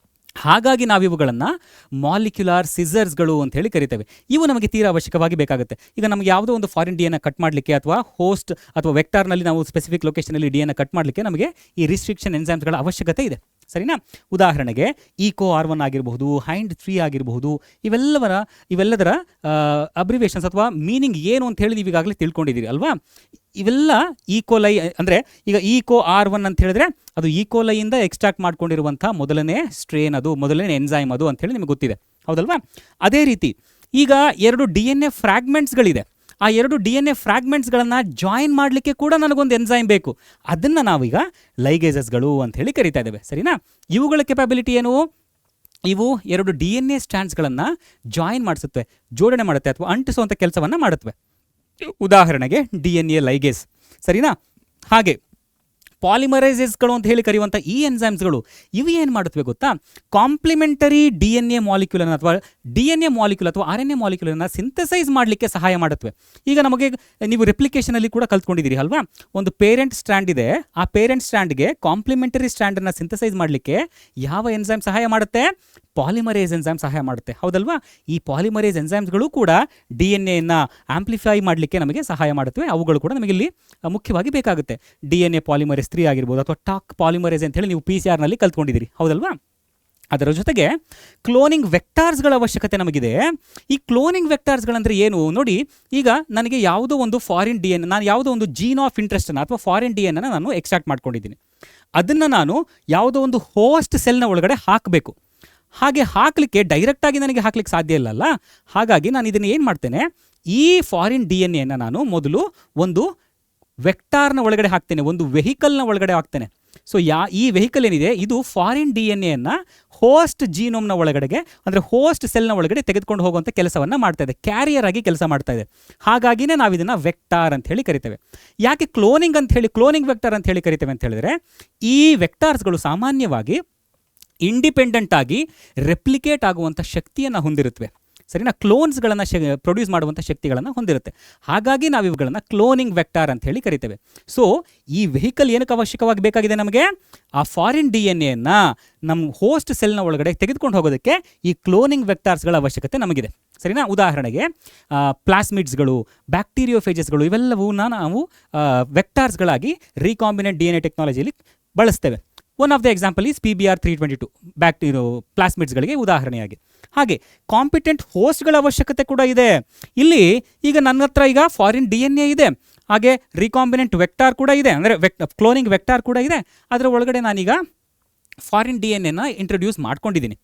Speaker 1: ಹಾಗಾಗಿ ನಾವು ಇವುಗಳನ್ನು ಮಾಲಿಕ್ಯುಲಾರ್ ಸಿಸರ್ಸ್ಗಳು ಅಂತ ಹೇಳಿ ಕರಿತೇವೆ. ಇವು ನಮಗೆ ತೀರಾ ಅವಶ್ಯಕವಾಗಿ ಬೇಕಾಗುತ್ತೆ. ಈಗ ನಮಗೆ ಯಾವುದೋ ಒಂದು ಫಾರಿನ್ DNA ಕಟ್ ಮಾಡಲಿಕ್ಕೆ, ಅಥವಾ ಹೋಸ್ಟ್ ಅಥವಾ ವೆಕ್ಟಾರ್ನಲ್ಲಿ ನಾವು ಸ್ಪೆಸಿಫಿಕ್ ಲೊಕೇಶನಲ್ಲಿ DNA ಕಟ್ ಮಾಡಲಿಕ್ಕೆ ನಮಗೆ ಈ ರಿಸ್ಟ್ರಿಕ್ಷನ್ ಎನ್ಸೈಮ್ಸ್ಗಳ ಅವಶ್ಯಕತೆ ಇದೆ. ಸರಿನಾ? ಉದಾಹರಣೆಗೆ EcoR1 ಆಗಿರಬಹುದು, HIND3 ಆಗಿರಬಹುದು, ಇವೆಲ್ಲದರ ಅಬ್ರಿವೇಷನ್ಸ್ ಅಥವಾ ಮೀನಿಂಗ್ ಏನು ಅಂತ ಹೇಳಿ ನೀವು ಈಗಾಗಲೇ ತಿಳ್ಕೊಂಡಿದ್ದೀರಿ ಅಲ್ವಾ? ಇವೆಲ್ಲ ಈಕೋಲೈ ಅಂದರೆ, ಈಗ EcoR1 ಅಂತ ಹೇಳಿದ್ರೆ ಅದು ಈಕೋಲೈಯಿಂದ ಎಕ್ಸ್ಟ್ರಾಕ್ಟ್ ಮಾಡ್ಕೊಂಡಿರುವಂಥ ಮೊದಲನೇ ಸ್ಟ್ರೇನ್, ಅದು ಮೊದಲನೇ ಎನ್ಸೈಮ್ ಅದು ಅಂತ ಹೇಳಿ ನಿಮಗೆ ಗೊತ್ತಿದೆ, ಹೌದಲ್ವಾ? ಅದೇ ರೀತಿ ಈಗ 2 DNA ಫ್ರಾಗ್ಮೆಂಟ್ಸ್ಗಳಿದೆ. ಆ 2 DNA ಫ್ರಾಗ್ಮೆಂಟ್ಸ್ಗಳನ್ನು ಜಾಯಿನ್ ಮಾಡಲಿಕ್ಕೆ ಕೂಡ ನನಗೊಂದು ಎನ್ಸೈಮ್ ಬೇಕು. ಅದನ್ನು ನಾವೀಗ ಲೈಗೇಸಸ್ಗಳು ಅಂತ ಹೇಳಿ ಕರಿತಾ ಇದ್ದೇವೆ. ಸರಿನಾ? ಇವುಗಳ ಕೆಪಾಬಿಲಿಟಿ ಏನು? ಇವು 2 DNA ಸ್ಟ್ಯಾಂಡ್ಸ್ಗಳನ್ನು ಜಾಯಿನ್ ಮಾಡಿಸುತ್ತೆ, ಜೋಡಣೆ ಮಾಡುತ್ತೆ, ಅಥವಾ ಅಂಟಿಸುವಂಥ ಕೆಲಸವನ್ನು ಮಾಡುತ್ತವೆ. ಉದಾಹರಣೆಗೆ DNA ಲೈಗೇಸ್. ಸರಿನಾ? ಹಾಗೆ ಪಾಲಿಮರೈಸಸ್ಗಳು ಅಂತ ಹೇಳಿ ಕರೆಯುವಂಥ ಈ ಎನ್ಸೈಮ್ಸ್ಗಳು ಇವು ಏನು ಮಾಡುತ್ತವೆ ಗೊತ್ತಾ? ಕಾಂಪ್ಲಿಮೆಂಟರಿ DNA ಮಾಲಿಕ್ಯೂಲನ್ನು ಅಥವಾ DNA ಮಾಲಿಕ್ಯೂಲ್ ಅಥವಾ RNA ಮಾಲಿಕ್ಯೂಲನ್ನು ಸಿಂಥಸೈಸ್ ಮಾಡಲಿಕ್ಕೆ ಸಹಾಯ ಮಾಡುತ್ತವೆ. ಈಗ ನಮಗೆ ನೀವು ರೆಪ್ಲಿಕೇಶನಲ್ಲಿ ಕೂಡ ಕಲ್ತ್ಕೊಂಡಿದ್ದೀರಿ ಅಲ್ವಾ? ಒಂದು ಪೇರೆಂಟ್ ಸ್ಟ್ಯಾಂಡ್ ಇದೆ, ಆ ಪೇರೆಂಟ್ ಸ್ಟ್ಯಾಂಡ್ಗೆ ಕಾಂಪ್ಲಿಮೆಂಟರಿ ಸ್ಟ್ಯಾಂಡನ್ನು ಸಿಂಥಸೈಸ್ ಮಾಡಲಿಕ್ಕೆ ಯಾವ ಎನ್ಸೈಮ್ ಸಹಾಯ ಮಾಡುತ್ತೆ? ಪಾಲಿಮರೇಸ್ ಎನ್ಸೈಮ್ ಸಹಾಯ ಮಾಡುತ್ತೆ, ಹೌದಲ್ವಾ? ಈ ಪಾಲಿಮರೇಸ್ ಎನ್ಸೈಮ್ಸ್ಗಳು ಕೂಡ DNA ಆಂಪ್ಲಿಫೈ ಮಾಡಲಿಕ್ಕೆ ನಮಗೆ ಸಹಾಯ ಮಾಡುತ್ತವೆ. ಅವುಗಳು ಕೂಡ ನಮಗೆ ಇಲ್ಲಿ ಮುಖ್ಯವಾಗಿ ಬೇಕಾಗುತ್ತೆ. DNA ಪಾಲಿಮರೇಸ್ 3 ಆಗಿರ್ಬೋದು, ಅಥವಾ ಟಾಕ್ ಪಾಲಿಮರೇಸ್ ಅಂತ ಹೇಳಿ ನೀವು PCR ಕಲ್ತ್ಕೊಂಡಿದ್ದೀರಿ, ಹೌದಲ್ವಾ? ಅದರ ಜೊತೆಗೆ ಕ್ಲೋನಿಂಗ್ ವೆಕ್ಟಾರ್ಸ್ಗಳ ಅವಶ್ಯಕತೆ ನಮಗಿದೆ. ಈ ಕ್ಲೋನಿಂಗ್ ವೆಕ್ಟಾರ್ಸ್ಗಳಂದರೆ ಏನು ನೋಡಿ? ಈಗ ನನಗೆ ಯಾವುದೋ ಒಂದು ಫಾರಿನ್ DNA, ನಾನು ಯಾವುದೋ ಒಂದು ಜೀನ್ ಆಫ್ ಇಂಟ್ರೆಸ್ಟನ್ನು ಅಥವಾ ಫಾರಿನ್ DNA ನಾನು ಎಕ್ಸ್ಟ್ರಾಕ್ಟ್ ಮಾಡ್ಕೊಂಡಿದ್ದೀನಿ. ಅದನ್ನು ನಾನು ಯಾವುದೋ ಒಂದು ಹೋಸ್ಟ್ ಸೆಲ್ನ ಒಳಗಡೆ ಹಾಕಬೇಕು. ಹಾಗೆ ಹಾಕಲಿಕ್ಕೆ ಡೈರೆಕ್ಟಾಗಿ ನನಗೆ ಹಾಕ್ಲಿಕ್ಕೆ ಸಾಧ್ಯ ಇಲ್ಲಲ್ಲ. ಹಾಗಾಗಿ ನಾನು ಇದನ್ನು ಏನು ಮಾಡ್ತೇನೆ, ಈ ಫಾರಿನ್ DNA ನಾನು ಮೊದಲು ಒಂದು ವೆಕ್ಟಾರ್ನ ಒಳಗಡೆ ಹಾಕ್ತೇನೆ, ಒಂದು ವೆಹಿಕಲ್ನ ಒಳಗಡೆ ಹಾಕ್ತೇನೆ. ಸೊ ಈ ವೆಹಿಕಲ್ ಏನಿದೆ ಇದು ಫಾರಿನ್ DNA ಹೋಸ್ಟ್ ಜೀನೋಮ್ನ ಒಳಗಡೆಗೆ, ಅಂದರೆ ಹೋಸ್ಟ್ ಸೆಲ್ನ ಒಳಗಡೆ ತೆಗೆದುಕೊಂಡು ಹೋಗುವಂಥ ಕೆಲಸವನ್ನು ಮಾಡ್ತಾ ಇದೆ, ಕ್ಯಾರಿಯರ್ ಆಗಿ ಕೆಲಸ ಮಾಡ್ತಾ ಇದೆ. ಹಾಗಾಗಿನೇ ನಾವು ಇದನ್ನು ವೆಕ್ಟಾರ್ ಅಂತ ಹೇಳಿ ಕರಿತೇವೆ. ಯಾಕೆ ಕ್ಲೋನಿಂಗ್ ವೆಕ್ಟಾರ್ ಅಂತ ಹೇಳಿ ಕರಿತೇವೆ ಅಂತ ಹೇಳಿದ್ರೆ, ಈ ವೆಕ್ಟಾರ್ಸ್ಗಳು ಸಾಮಾನ್ಯವಾಗಿ ಇಂಡಿಪೆಂಡೆಂಟ್ ಆಗಿ ರೆಪ್ಲಿಕೇಟ್ ಆಗುವಂಥ ಶಕ್ತಿಯನ್ನು ಹೊಂದಿರುತ್ತವೆ. ಸರಿನಾ, ಕ್ಲೋನ್ಸ್ಗಳನ್ನು ಪ್ರೊಡ್ಯೂಸ್ ಮಾಡುವಂಥ ಶಕ್ತಿಗಳನ್ನು ಹೊಂದಿರುತ್ತೆ. ಹಾಗಾಗಿ ನಾವು ಇವುಗಳನ್ನು ಕ್ಲೋನಿಂಗ್ ವೆಕ್ಟಾರ್ ಅಂತ ಹೇಳಿ ಕರಿತೇವೆ. ಸೊ ಈ ವೆಹಿಕಲ್ ಏನಕ್ಕೆ ಅವಶ್ಯಕವಾಗಿ ಬೇಕಾಗಿದೆ ನಮಗೆ? ಆ ಫಾರಿನ್ DNA ನಮ್ಮ ಹೋಸ್ಟ್ ಸೆಲ್ನ ಒಳಗಡೆ ತೆಗೆದುಕೊಂಡು ಹೋಗೋದಕ್ಕೆ ಈ ಕ್ಲೋನಿಂಗ್ ವೆಕ್ಟಾರ್ಸ್ಗಳ ಅವಶ್ಯಕತೆ ನಮಗಿದೆ. ಸರಿನಾ, ಉದಾಹರಣೆಗೆ ಪ್ಲಾಸ್ಮಿಡ್ಸ್ಗಳು, ಬ್ಯಾಕ್ಟೀರಿಯೋಫೇಜಸ್ಗಳು ಇವೆಲ್ಲವೂ ನಾವು ವೆಕ್ಟಾರ್ಸ್ಗಳಾಗಿ ರೀಕಾಂಬಿನೆಂಟ್ DNA ಟೆಕ್ನಾಲಜಿಯಲ್ಲಿ ಬಳಸ್ತೇವೆ. One of the example is PBr322 ಪ್ಲಾಸ್ಮಿಡ್ಸ್ಗಳಿಗೆ ಉದಾಹರಣೆಯಾಗಿ. ಹಾಗೆ ಕಾಂಪಿಟೆಂಟ್ ಹೋಸ್ಟ್ಗಳ ಅವಶ್ಯಕತೆ ಕೂಡ ಇದೆ. ಇಲ್ಲಿ ಈಗ ನನ್ನ ಹತ್ರ ಈಗ ಫಾರಿನ್ DNA ಇದೆ, ಹಾಗೆ ರೀಕಾಂಬಿನೆಂಟ್ ವೆಕ್ಟಾರ್ ಕೂಡ ಇದೆ, ಅಂದರೆ ಕ್ಲೋನಿಂಗ್ ವೆಕ್ಟಾರ್ ಕೂಡ ಇದೆ. ಅದರ ಒಳಗಡೆ ನಾನೀಗ ಫಾರಿನ್ DNA ಇಂಟ್ರೊಡ್ಯೂಸ್ ಮಾಡ್ಕೊಂಡಿದ್ದೀನಿ.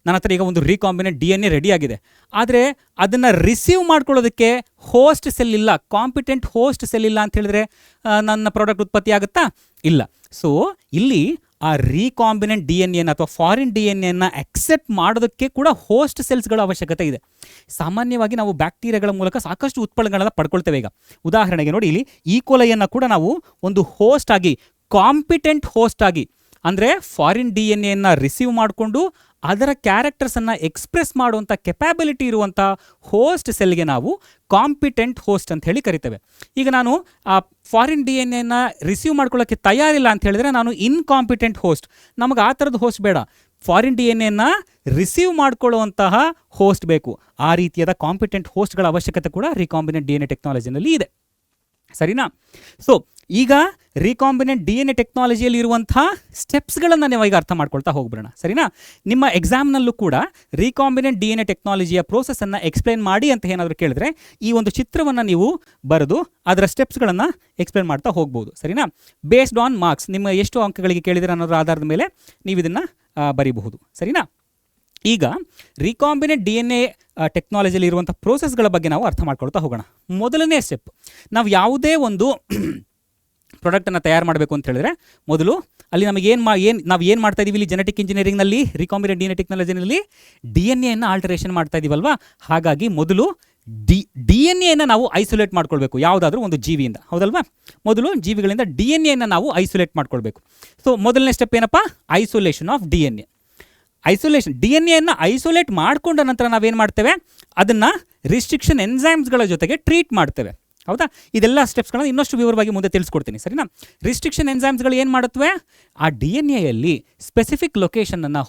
Speaker 1: ನನ್ನ ಹತ್ರ ಈಗ ಒಂದು ರೀಕಾಂಬಿನೆಂಟ್ DNA ರೆಡಿ ಆಗಿದೆ. ಆದರೆ ಅದನ್ನು ರಿಸೀವ್ ಮಾಡ್ಕೊಳ್ಳೋದಕ್ಕೆ ಹೋಸ್ಟ್ ಸೆಲ್ ಇಲ್ಲ, ಕಾಂಪಿಟೆಂಟ್ ಹೋಸ್ಟ್ ಸೆಲ್ ಇಲ್ಲ ಅಂತ ಹೇಳಿದ್ರೆ ನನ್ನ ಪ್ರಾಡಕ್ಟ್ ಉತ್ಪತ್ತಿ ಆಗುತ್ತಾ? ಇಲ್ಲ. ಸೊ ಇಲ್ಲಿ ಆ ರೀಕಾಂಬಿನೆಂಟ್ DNA ಅಥವಾ ಫಾರಿನ್ DNA ಅಕ್ಸೆಪ್ಟ್ ಮಾಡೋದಕ್ಕೆ ಕೂಡ ಹೋಸ್ಟ್ ಸೆಲ್ಸ್ಗಳ ಅವಶ್ಯಕತೆ ಇದೆ. ಸಾಮಾನ್ಯವಾಗಿ ನಾವು ಬ್ಯಾಕ್ಟೀರಿಯಾಗಳ ಮೂಲಕ ಸಾಕಷ್ಟು ಉತ್ಪನ್ನಗಳನ್ನು ಪಡ್ಕೊಳ್ತೇವೆ. ಈಗ ಉದಾಹರಣೆಗೆ ನೋಡಿ, ಇಲ್ಲಿ ಈಕೋಲೈಯನ್ನು ಕೂಡ ನಾವು ಒಂದು ಹೋಸ್ಟ್ ಆಗಿ, ಕಾಂಪಿಟೆಂಟ್ ಹೋಸ್ಟ್ ಆಗಿ, ಅಂದರೆ ಫಾರಿನ್ DNA ರಿಸೀವ್ ಮಾಡಿಕೊಂಡು ಅದರ ಕ್ಯಾರೆಕ್ಟರ್ಸನ್ನು ಎಕ್ಸ್ಪ್ರೆಸ್ ಮಾಡುವಂಥ ಕೆಪಾಬಿಲಿಟಿ ಇರುವಂಥ ಹೋಸ್ಟ್ ಸೆಲ್ಗೆ ನಾವು ಕಾಂಪಿಟೆಂಟ್ ಹೋಸ್ಟ್ ಅಂತ ಹೇಳಿ ಕರಿತೇವೆ. ಈಗ ನಾನು ಆ ಫಾರಿನ್ DNA ರಿಸೀವ್ ಮಾಡ್ಕೊಳ್ಳೋಕ್ಕೆ ತಯಾರಿಲ್ಲ ಅಂತ ಹೇಳಿದ್ರೆ ನಾನು ಇನ್ಕಾಂಪಿಟೆಂಟ್ ಹೋಸ್ಟ್. ನಮಗೆ ಆ ಥರದ ಹೋಸ್ಟ್ ಬೇಡ, ಫಾರಿನ್ DNA ರಿಸೀವ್ ಮಾಡ್ಕೊಳ್ಳುವಂತಹ ಹೋಸ್ಟ್ ಬೇಕು. ಆ ರೀತಿಯಾದ ಕಾಂಪಿಟೆಂಟ್ ಹೋಸ್ಟ್ಗಳ ಅವಶ್ಯಕತೆ ಕೂಡ ರೀಕಾಂಬಿನೆಂಟ್ DNA ಟೆಕ್ನಾಲಜಿನಲ್ಲಿ ಇದೆ. ಸರಿನಾ? ಸೊ ಈಗ ರೀಕಾಂಬಿನೆಂಟ್ DNA ಟೆಕ್ನಾಲಜಿಯಲ್ಲಿ ಇರುವಂಥ ಸ್ಟೆಪ್ಸ್ಗಳನ್ನು ನಾವು ಈಗ ಅರ್ಥ ಮಾಡ್ಕೊಳ್ತಾ ಹೋಗ್ಬಿಡೋಣ. ಸರಿನಾ? ನಿಮ್ಮ ಎಕ್ಸಾಮ್ನಲ್ಲೂ ಕೂಡ ರೀಕಾಂಬಿನೆಂಟ್ DNA ಟೆಕ್ನಾಲಜಿಯ ಪ್ರೋಸೆಸ್ಸನ್ನು ಎಕ್ಸ್ಪ್ಲೈನ್ ಮಾಡಿ ಅಂತ ಏನಾದರೂ ಕೇಳಿದ್ರೆ ಈ ಒಂದು ಚಿತ್ರವನ್ನು ನೀವು ಬರೆದು ಅದರ ಸ್ಟೆಪ್ಸ್ಗಳನ್ನು ಎಕ್ಸ್ಪ್ಲೈನ್ ಮಾಡ್ತಾ ಹೋಗ್ಬೋದು. ಸರಿನಾ? ಬೇಸ್ಡ್ ಆನ್ ಮಾರ್ಕ್ಸ್, ನಿಮ್ಮ ಎಷ್ಟು ಅಂಕಗಳಿಗೆ ಕೇಳಿದ್ರೆ ಅನ್ನೋದ್ರ ಆಧಾರದ ಮೇಲೆ ನೀವು ಇದನ್ನು ಬರೀಬಹುದು. ಸರಿನಾ? ಈಗ ರೀಕಾಂಬಿನೆಂಟ್ DNA ಟೆಕ್ನಾಲಜಿಯಲ್ಲಿ ಇರುವಂಥ ಪ್ರೋಸೆಸ್ಗಳ ಬಗ್ಗೆ ನಾವು ಅರ್ಥ ಮಾಡ್ಕೊಳ್ತಾ ಹೋಗೋಣ. ಮೊದಲನೇ ಸ್ಟೆಪ್, ನಾವು ಯಾವುದೇ ಒಂದು ಪ್ರಾಡಕ್ಟನ್ನು ತಯಾರು ಮಾಡಬೇಕು ಅಂತ ಹೇಳಿದ್ರೆ ಮೊದಲು ಅಲ್ಲಿ ನಮಗೆ ನಾವು ಏನು ಮಾಡ್ತಾ ಇದ್ದೀವಿ ಇಲ್ಲಿ ಜೆನೆಟಿಕ್ ಇಂಜಿನಿಯರಿಂಗ್ನಲ್ಲಿ, ರೀಕಾಂಬಿನೆಂಟ್ DNA ಟೆಕ್ನಾಲಜಿನಲ್ಲಿ DNA ಆಲ್ಟರೇಷನ್ ಮಾಡ್ತಾ ಇದ್ದೀವಲ್ವಾ. ಹಾಗಾಗಿ ಮೊದಲು DNA ನಾವು ಐಸೋಲೇಟ್ ಮಾಡ್ಕೊಳ್ಬೇಕು ಯಾವುದಾದ್ರೂ ಒಂದು ಜೀವಿಯಿಂದ, ಹೌದಲ್ವಾ? ಮೊದಲು ಜೀವಿಗಳಿಂದ DNA ನಾವು ಐಸೋಲೇಟ್ ಮಾಡ್ಕೊಳ್ಬೇಕು. ಸೊ ಮೊದಲನೇ ಸ್ಟೆಪ್ ಏನಪ್ಪ? Isolation of DNA. Isolation DNA isolate ಮಾಡಿಕೊಂಡ ನಂತರ ನಾವೇನು ಮಾಡ್ತೇವೆ? ಅದನ್ನು ರಿಸ್ಟ್ರಿಕ್ಷನ್ ಎನ್ಸೈಮ್ಸ್ಗಳ ಜೊತೆಗೆ ಟ್ರೀಟ್ ಮಾಡ್ತೇವೆ. ಹೌದಾ? ಇದೆಲ್ಲ ಸ್ಟೆಪ್ಸ್ಗಳನ್ನು ಇನ್ನಷ್ಟು ವಿವರವಾಗಿ ಮುಂದೆ ತಿಳಿಸ್ಕೊಡ್ತೀನಿ. ಸರಿನಾ? ರಿಸ್ಟ್ರಿಕ್ಷನ್ ಎನ್ಸೈಮ್ಸ್ಗಳು ಏನು ಮಾಡುತ್ತವೆ? ಆ DNA ಸ್ಪೆಸಿಫಿಕ್ ಲೊಕೇಶನನ್ನು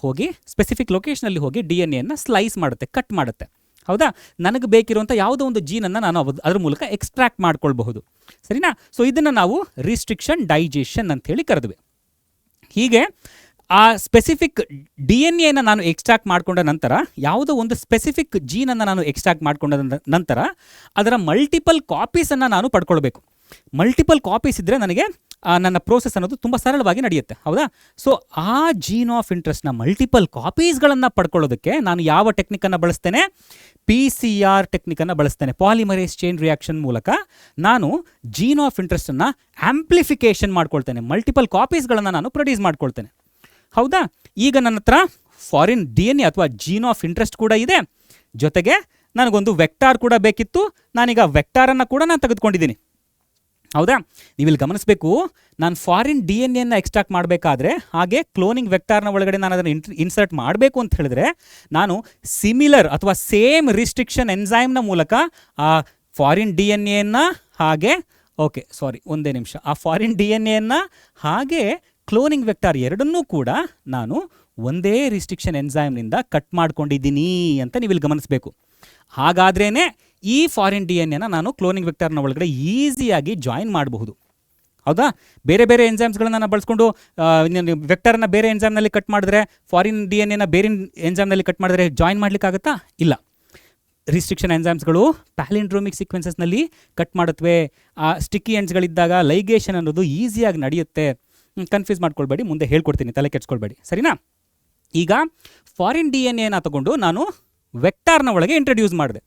Speaker 1: ಹೋಗಿ DNA ಸ್ಲೈಸ್ ಮಾಡುತ್ತೆ, ಕಟ್ ಮಾಡುತ್ತೆ. ಹೌದಾ? ನನಗೆ ಬೇಕಿರುವಂಥ ಯಾವುದೋ ಒಂದು ಜೀನನ್ನು ನಾನು ಅದ್ರ ಮೂಲಕ ಎಕ್ಸ್ಟ್ರಾಕ್ಟ್ ಮಾಡ್ಕೊಳ್ಬಹುದು. ಸರಿನಾ? ಸೊ ಇದನ್ನು ನಾವು ರಿಸ್ಟ್ರಿಕ್ಷನ್ ಡೈಜೆಷನ್ ಅಂತ ಹೇಳಿ ಕರೆದ್ವಿ. ಹೀಗೆ ಆ ಸ್ಪೆಸಿಫಿಕ್ DNA ನಾನು ಎಕ್ಸ್ಟ್ರಾಕ್ಟ್ ಮಾಡಿಕೊಂಡ ನಂತರ, ಯಾವುದೋ ಒಂದು ಸ್ಪೆಸಿಫಿಕ್ ಜೀನನ್ನು ನಾನು ಎಕ್ಸ್ಟ್ರಾಕ್ಟ್ ಮಾಡಿಕೊಂಡ ನಂತರ ಅದರ ಮಲ್ಟಿಪಲ್ ಕಾಪೀಸನ್ನು ನಾನು ಪಡ್ಕೊಳ್ಬೇಕು. ಮಲ್ಟಿಪಲ್ ಕಾಪೀಸ್ ಇದ್ದರೆ ನನಗೆ ನನ್ನ ಪ್ರೋಸೆಸ್ ಅನ್ನೋದು ತುಂಬ ಸರಳವಾಗಿ ನಡೆಯುತ್ತೆ. ಹೌದಾ? ಸೊ ಆ ಜೀನ್ ಆಫ್ ಇಂಟ್ರೆಸ್ಟ್ನ ಮಲ್ಟಿಪಲ್ ಕಾಪೀಸ್ಗಳನ್ನು ಪಡ್ಕೊಳ್ಳೋದಕ್ಕೆ ನಾನು ಯಾವ ಟೆಕ್ನಿಕನ್ನು ಬಳಸ್ತೇನೆ? PCR ಟೆಕ್ನಿಕನ್ನು ಬಳಸ್ತೇನೆ. ಪಾಲಿಮರೇಸ್ ಚೈನ್ ರಿಯಾಕ್ಷನ್ ಮೂಲಕ ನಾನು ಜೀನ್ ಆಫ್ ಇಂಟ್ರೆಸ್ಟನ್ನು ಆಂಪ್ಲಿಫಿಕೇಷನ್ ಮಾಡ್ಕೊಳ್ತೇನೆ, ಮಲ್ಟಿಪಲ್ ಕಾಪೀಸ್ಗಳನ್ನು ನಾನು ಪ್ರೊಡ್ಯೂಸ್ ಮಾಡ್ಕೊಳ್ತೇನೆ. ಹೌದಾ? ಈಗ ನನ್ನ ಹತ್ರ ಫಾರಿನ್ DNA ಅಥವಾ ಜೀನ್ ಆಫ್ ಇಂಟ್ರೆಸ್ಟ್ ಕೂಡ ಇದೆ, ಜೊತೆಗೆ ನನಗೊಂದು ವೆಕ್ಟಾರ್ ಕೂಡ ಬೇಕಿತ್ತು. ನಾನೀಗ ವೆಕ್ಟಾರನ್ನು ಕೂಡ ನಾನು ತೆಗೆದುಕೊಂಡಿದ್ದೀನಿ. ಹೌದಾ? ನೀವಿಲ್ಲಿ ಗಮನಿಸಬೇಕು, ನಾನು ಫಾರಿನ್ DNA ಎಕ್ಸ್ಟ್ರಾಕ್ಟ್ ಮಾಡಬೇಕಾದ್ರೆ, ಹಾಗೆ ಕ್ಲೋನಿಂಗ್ ವೆಕ್ಟಾರ್ನ ಒಳಗಡೆ ನಾನು ಅದನ್ನು ಇನ್ಸರ್ಟ್ ಮಾಡಬೇಕು ಅಂತ ಹೇಳಿದ್ರೆ ನಾನು ಸಿಮಿಲರ್ ಅಥವಾ ಸೇಮ್ ರಿಸ್ಟ್ರಿಕ್ಷನ್ ಎನ್ಸೈಮ್ನ ಮೂಲಕ ಆ ಫಾರಿನ್ DNA ಹಾಗೆ ಒಂದೇ ನಿಮಿಷ, ಆ ಫಾರಿನ್ DNA ಹಾಗೆ ಕ್ಲೋನಿಂಗ್ ವೆಕ್ಟಾರ್ ಎರಡನ್ನೂ ಕೂಡ ನಾನು ಒಂದೇ ರಿಸ್ಟ್ರಿಕ್ಷನ್ ಎನ್ಸೈಮ್ನಿಂದ ಕಟ್ ಮಾಡ್ಕೊಂಡಿದ್ದೀನಿ ಅಂತ ನೀವು ಇಲ್ಲಿ ಗಮನಿಸಬೇಕು. ಹಾಗಾದ್ರೇ ಈ ಫಾರಿನ್ DNA ನಾನು ಕ್ಲೋನಿಂಗ್ ವೆಕ್ಟಾರ್ನ ಒಳಗಡೆ ಈಸಿಯಾಗಿ ಜಾಯಿನ್ ಮಾಡಬಹುದು. ಹೌದಾ? ಬೇರೆ ಬೇರೆ ಎನ್ಸೈಮ್ಸ್ಗಳನ್ನು ಬಳಸ್ಕೊಂಡು ವೆಕ್ಟಾರನ್ನು ಬೇರೆ ಎನ್ಸೈಮ್ನಲ್ಲಿ ಕಟ್ ಮಾಡಿದ್ರೆ, ಫಾರಿನ್ DNA ಬೇರೆ ಎನ್ಸೈಮ್ನಲ್ಲಿ ಕಟ್ ಮಾಡಿದ್ರೆ ಜಾಯಿನ್ ಮಾಡಲಿಕ್ಕಾಗತ್ತಾ? ಇಲ್ಲ. ರಿಸ್ಟ್ರಿಕ್ಷನ್ ಎನ್ಸೈಮ್ಸ್ಗಳು ಪ್ಯಾಲಿಂಡ್ರೋಮಿಕ್ ಸೀಕ್ವೆನ್ಸಸ್ನಲ್ಲಿ ಕಟ್ ಮಾಡುತ್ತವೆ. ಆ ಸ್ಟಿಕ್ಕಿ ಎಂಡ್ಸ್ಗಳಿದ್ದಾಗ ಲೈಗೇಷನ್ ಅನ್ನೋದು ಈಸಿಯಾಗಿ ನಡೆಯುತ್ತೆ. ಕನ್ಫ್ಯೂಸ್ ಮಾಡ್ಕೊಳ್ಬೇಡಿ, ಮುಂದೆ ಹೇಳ್ಕೊಡ್ತೀನಿ, ತಲೆ ಕೆಡ್ಸ್ಕೊಳ್ಬೇಡಿ. ಸರಿನಾ? ಈಗ ಫಾರಿನ್ DNA ತಗೊಂಡು ನಾನು ವೆಕ್ಟಾರ್ನ ಒಳಗೆ ಇಂಟ್ರೊಡ್ಯೂಸ್ ಮಾಡಿದೆ.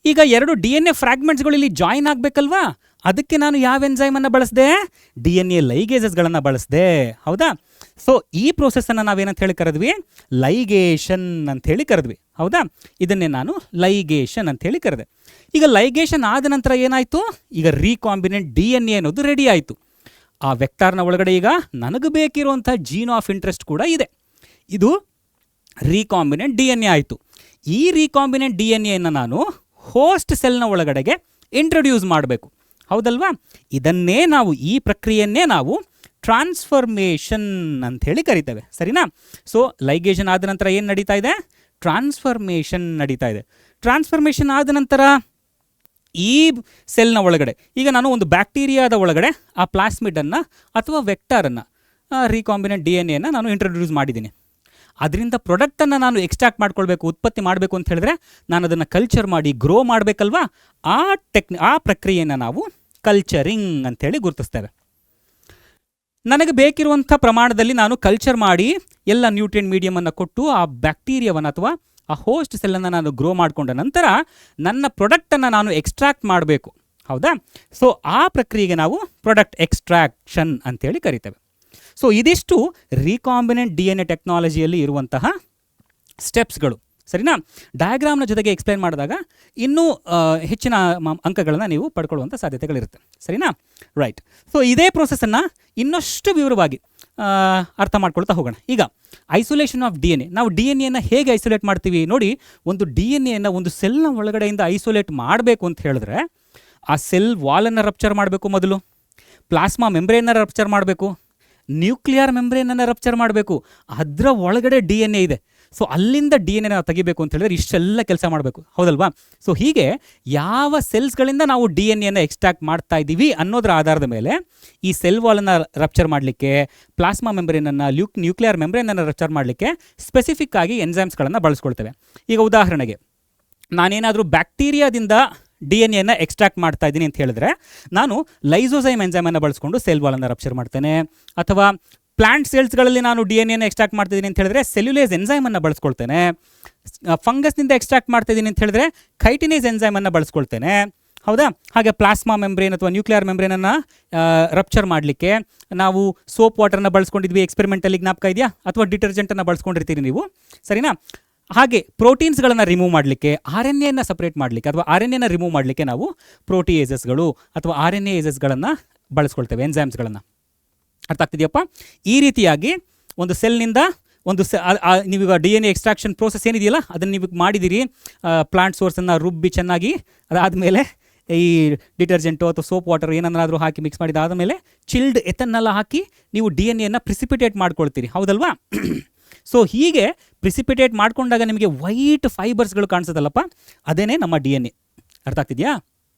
Speaker 1: ಈಗ ಎರಡು DNA ಫ್ರಾಗ್ಮೆಂಟ್ಸ್ಗಳು ಇಲ್ಲಿ ಜಾಯಿನ್ ಆಗಬೇಕಲ್ವಾ? ಅದಕ್ಕೆ ನಾನು ಯಾವ ಎನ್ಸೈಮನ್ನು ಬಳಸಿದೆ? DNA ಲೈಗೇಸಸ್ಗಳನ್ನು ಬಳಸಿದೆ. ಹೌದಾ? ಸೊ ಈ ಪ್ರೋಸೆಸ್ಸನ್ನು ನಾವೇನಂತ ಹೇಳಿ ಕರೆದ್ವಿ? ಲೈಗೇಷನ್ ಅಂತ ಹೇಳಿ ಕರೆದ್ವಿ. ಹೌದಾ? ಇದನ್ನೇ ನಾನು ಲೈಗೇಷನ್ ಅಂತ ಹೇಳಿ ಕರೆದೆ. ಈಗ ಲೈಗೇಷನ್ ಆದ ನಂತರ ಏನಾಯಿತು? ಈಗ ರೀಕಾಂಬಿನೆಂಟ್ DNA ಅನ್ನೋದು ರೆಡಿ ಆಯಿತು. ಆ ವೆಕ್ಟಾರ್ನ ಒಳಗಡೆ ಈಗ ನನಗೆ ಬೇಕಿರುವಂಥ ಜೀನ್ ಆಫ್ ಇಂಟ್ರೆಸ್ಟ್ ಕೂಡ ಇದೆ. ಇದು ರೀಕಾಂಬಿನೆಂಟ್ DNA ಆಯಿತು. ಈ ರೀಕಾಂಬಿನೆಂಟ್ ಡಿ ಎನ್ ಎಯನ್ನು ನಾನು ಹೋಸ್ಟ್ ಸೆಲ್ನ ಒಳಗಡೆಗೆ ಇಂಟ್ರೊಡ್ಯೂಸ್ ಮಾಡಬೇಕು, ಹೌದಲ್ವಾ? ಇದನ್ನೇ ನಾವು, ಈ ಪ್ರಕ್ರಿಯೆಯನ್ನೇ ನಾವು ಟ್ರಾನ್ಸ್ಫರ್ಮೇಷನ್ ಅಂಥೇಳಿ ಕರಿತೇವೆ, ಸರಿನಾ? ಸೊ ಲೈಗೇಷನ್ ಆದ ನಂತರ ಏನು ನಡೀತಾ ಇದೆ? ಟ್ರಾನ್ಸ್ಫರ್ಮೇಷನ್ ನಡೀತಾ ಇದೆ. ಟ್ರಾನ್ಸ್ಫರ್ಮೇಷನ್ ಆದ ನಂತರ ಈ ಸೆಲ್ನ ಒಳಗಡೆ ಈಗ ನಾನು ಒಂದು ಬ್ಯಾಕ್ಟೀರಿಯಾದ ಒಳಗಡೆ ಆ ಪ್ಲಾಸ್ಮಿಡನ್ನು ಅಥವಾ ವೆಕ್ಟರನ್ನು, ರೀಕಾಂಬಿನೆಂಟ್ ಡಿ ಎನ್ ಎನ್ನು ನಾನು ಇಂಟ್ರೊಡ್ಯೂಸ್ ಮಾಡಿದ್ದೀನಿ. ಅದರಿಂದ ಪ್ರಾಡಕ್ಟನ್ನು ನಾನು ಎಕ್ಸ್ಟ್ರಾಕ್ಟ್ ಮಾಡ್ಕೊಳ್ಬೇಕು, ಉತ್ಪತ್ತಿ ಮಾಡಬೇಕು ಅಂತ ಹೇಳಿದ್ರೆ ನಾನು ಅದನ್ನು ಕಲ್ಚರ್ ಮಾಡಿ ಗ್ರೋ ಮಾಡಬೇಕಲ್ವಾ? ಆ ಪ್ರಕ್ರಿಯೆಯನ್ನು ನಾವು ಕಲ್ಚರಿಂಗ್ ಅಂಥೇಳಿ ಗುರುತಿಸ್ತೇವೆ. ನನಗೆ ಬೇಕಿರುವಂಥ ಪ್ರಮಾಣದಲ್ಲಿ ನಾನು ಕಲ್ಚರ್ ಮಾಡಿ ಎಲ್ಲ ನ್ಯೂಟ್ರಿಯೆಂಟ್ ಮೀಡಿಯಮನ್ನು ಕೊಟ್ಟು ಆ ಬ್ಯಾಕ್ಟೀರಿಯಾವನ್ನು ಅಥವಾ ಆ ಹೋಸ್ಟ್ ಸೆಲ್ಲನ್ನು ನಾನು ಗ್ರೋ ಮಾಡಿಕೊಂಡ ನಂತರ ನನ್ನ ಪ್ರಾಡಕ್ಟನ್ನು ನಾನು ಎಕ್ಸ್ಟ್ರಾಕ್ಟ್ ಮಾಡಬೇಕು, ಹೌದಾ? ಸೊ ಆ ಪ್ರಕ್ರಿಯೆಗೆ ನಾವು ಪ್ರಾಡಕ್ಟ್ ಎಕ್ಸ್ಟ್ರಾಕ್ಷನ್ ಅಂಥೇಳಿ ಕರಿತೇವೆ. ಸೊ ಇದಿಷ್ಟು ರೀಕಾಂಬಿನೆಂಟ್ ಡಿ ಎನ್ ಎ ಟೆಕ್ನಾಲಜಿಯಲ್ಲಿ ಇರುವಂತಹ ಸ್ಟೆಪ್ಸ್ಗಳು, ಸರಿನಾ? ಡಯಾಗ್ರಾಮ್ನ ಜೊತೆಗೆ ಎಕ್ಸ್ಪ್ಲೈನ್ ಮಾಡಿದಾಗ ಇನ್ನೂ ಹೆಚ್ಚಿನ ಅಂಕಗಳನ್ನು ನೀವು ಪಡ್ಕೊಳ್ಳುವಂಥ ಸಾಧ್ಯತೆಗಳಿರುತ್ತೆ, ಸರಿನಾ? ರೈಟ್. ಸೊ ಇದೇ ಪ್ರೋಸೆಸ್ಸನ್ನು ಇನ್ನಷ್ಟು ವಿವರವಾಗಿ ಅರ್ಥ ಮಾಡ್ಕೊಳ್ತಾ ಹೋಗೋಣ. ಈಗ isolation of D N A, ನಾವು ಡಿ ಎನ್ ಎಯನ್ನು ಹೇಗೆ ಐಸೋಲೇಟ್ ಮಾಡ್ತೀವಿ ನೋಡಿ. ಒಂದು ಡಿ ಎನ್ ಎಯನ್ನು ಒಂದು ಸೆಲ್ನ ಒಳಗಡೆಯಿಂದ ಐಸೋಲೇಟ್ ಮಾಡಬೇಕು ಅಂತ ಹೇಳಿದ್ರೆ ಆ ಸೆಲ್ ವಾಲನ್ನು ರಪ್ಚರ್ ಮಾಡಬೇಕು, ಮೊದಲು ಪ್ಲಾಸ್ಮಾ ಮೆಂಬ್ರೇನ್ನ ರಪ್ಚರ್ ಮಾಡಬೇಕು, ನ್ಯೂಕ್ಲಿಯರ್ ಮೆಂಬ್ರೇನನ್ನು ರಪ್ಚರ್ ಮಾಡಬೇಕು, ಅದರ ಒಳಗಡೆ ಡಿ ಎನ್ ಎ ಇದೆ. ಸೊ ಅಲ್ಲಿಂದ ಡಿ ಎನ್ ಎನ ತೆಗಿಬೇಕು ಅಂತ ಹೇಳಿದ್ರೆ ಇಷ್ಟೆಲ್ಲ ಕೆಲಸ ಮಾಡಬೇಕು, ಹೌದಲ್ವಾ? ಸೊ ಹೀಗೆ ಯಾವ ಸೆಲ್ಸ್ಗಳಿಂದ ನಾವು ಡಿ ಎನ್ ಎನ ಎಕ್ಸ್ಟ್ರಾಕ್ಟ್ ಮಾಡ್ತಾ ಇದ್ದೀವಿ ಅನ್ನೋದರ ಆಧಾರದ ಮೇಲೆ ಈ ಸೆಲ್ ವಾಲನ್ನು ರಪ್ಚರ್ ಮಾಡಲಿಕ್ಕೆ, ಪ್ಲಾಸ್ಮಾ ಮೆಂಬ್ರೇನನ್ನು, ನ್ಯೂಕ್ಲಿಯರ್ ಮೆಂಬ್ರೇನನ್ನು ರಪ್ಚರ್ ಮಾಡಲಿಕ್ಕೆ ಸ್ಪೆಸಿಫಿಕ್ ಆಗಿ ಎನ್ಸೈಮ್ಸ್ಗಳನ್ನು ಬಳಸ್ಕೊಳ್ತೇವೆ. ಈಗ ಉದಾಹರಣೆಗೆ ನಾನೇನಾದರೂ ಬ್ಯಾಕ್ಟೀರಿಯಾದಿಂದ ಡಿ ಎನ್ ಎನ ಎಕ್ಸ್ಟ್ರಾಕ್ಟ್ ಮಾಡ್ತಾ ಇದ್ದೀನಿ ಅಂತ ಹೇಳಿದ್ರೆ ನಾನು ಲೈಸೋಸೈಮ್ ಎನ್ಸೈಮನ್ನು ಬಳಸ್ಕೊಂಡು ಸೆಲ್ ವಾಲನ್ನು ರಪ್ಚರ್ ಮಾಡ್ತೇನೆ. ಅಥವಾ ಪ್ಲಾಂಟ್ ಸೆಲ್ಸ್ಗಳಲ್ಲಿ ನಾನು ಡಿ ಎನ್ ಎನ ಎಕ್ಸ್ಟ್ರಾಕ್ಟ್ ಮಾಡ್ತಿದ್ದೀನಿ ಅಂತ ಹೇಳಿದ್ರೆ ಸೆಲ್ಯುಲೇಸ್ ಎನ್ಸೈಮನ್ನು ಬಳಸ್ಕೊಳ್ತೇನೆ. ಫಂಗಸ್ನಿಂದ ಎಕ್ಸ್ಟ್ರಾಕ್ಟ್ ಮಾಡ್ತಿದ್ದೀನಿ ಅಂತ ಹೇಳಿದ್ರೆ ಕೈಟಿನೇಸ್ ಎನ್ಸೈಮನ್ನು ಬಳಸ್ಕೊಳ್ತೇನೆ, ಹೌದಾ? ಹಾಗೆ ಪ್ಲಾಸ್ಮಾ ಮೆಂಬ್ರೇನ್ ಅಥವಾ ನ್ಯೂಕ್ಲಿಯರ್ ಮೆಂಬ್ರೇನನ್ನು ರಪ್ಚರ್ ಮಾಡಲಿಕ್ಕೆ ನಾವು ಸೋಪ್ ವಾಟರ್ನ ಬಳಸ್ಕೊಂಡಿದ್ವಿ ಎಕ್ಸ್ಪೆರಿಮೆಂಟಲ್ಲಿ, ಜ್ಞಾಪಕ ಇದೆಯಾ? ಅಥವಾ ಡಿಟರ್ಜೆಂಟನ್ನು ಬಳಸ್ಕೊಂಡಿರ್ತೀರಿ ನೀವು, ಸರಿನಾ? ಹಾಗೆ ಪ್ರೋಟೀನ್ಸ್ಗಳನ್ನು ರಿಮೂವ್ ಮಾಡಲಿಕ್ಕೆ, ಆರ್ ಎನ್ ಎಯನ್ನು ಸಪ್ರೇಟ್ ಮಾಡಲಿಕ್ಕೆ ಅಥವಾ ಆರ್ ಎನ್ ಎನ ರಿಮೂವ್ ಮಾಡಲಿಕ್ಕೆ ನಾವು ಪ್ರೋಟಿಯೇಸಸ್ಗಳು ಅಥವಾ ಆರ್ ಎನ್ ಎಸಸ್ಗಳನ್ನು ಬಳಸ್ಕೊಳ್ತೇವೆ, ಎನ್ಸೈಮ್ಸ್ಗಳನ್ನು. ಅರ್ಥ ಆಗ್ತಿದೆಯಪ್ಪ? ಈ ರೀತಿಯಾಗಿ ಒಂದು ಸೆಲ್ನಿಂದ ಒಂದು ನೀವೀಗ D N A extraction process ಏನಿದೆಯಲ್ಲ ಅದನ್ನು ನೀವು ಮಾಡಿದ್ದೀರಿ. ಪ್ಲಾಂಟ್ ಸೋರ್ಸನ್ನು ರುಬ್ಬಿ ಚೆನ್ನಾಗಿ, ಅದಾದಮೇಲೆ ಈ ಡಿಟರ್ಜೆಂಟು ಅಥವಾ ಸೋಪ್ ವಾಟರ್ ಏನನ್ನಾದರೂ ಹಾಕಿ ಮಿಕ್ಸ್ ಮಾಡಿದಾದಮೇಲೆ ಚಿಲ್ಡ್ ಎಥನ್ನೆಲ್ಲ ಹಾಕಿ ನೀವು ಡಿ ಎನ್ ಎನ್ನು ಪ್ರಿಸಿಪಿಟೇಟ್ ಮಾಡ್ಕೊಳ್ತೀರಿ, ಹೌದಲ್ವಾ? ಸೊ ಹೀಗೆ ಪ್ರಿಸಿಪಿಟೇಟ್ ಮಾಡ್ಕೊಂಡಾಗ ನಿಮಗೆ ವೈಟ್ ಫೈಬರ್ಸ್ಗಳು ಕಾಣಿಸೋದಲ್ಲಪ್ಪ, ಅದೇನೇ ನಮ್ಮ ಡಿ ಎನ್ ಎ. ಅರ್ಥ ಆಗ್ತಿದೆಯಾ?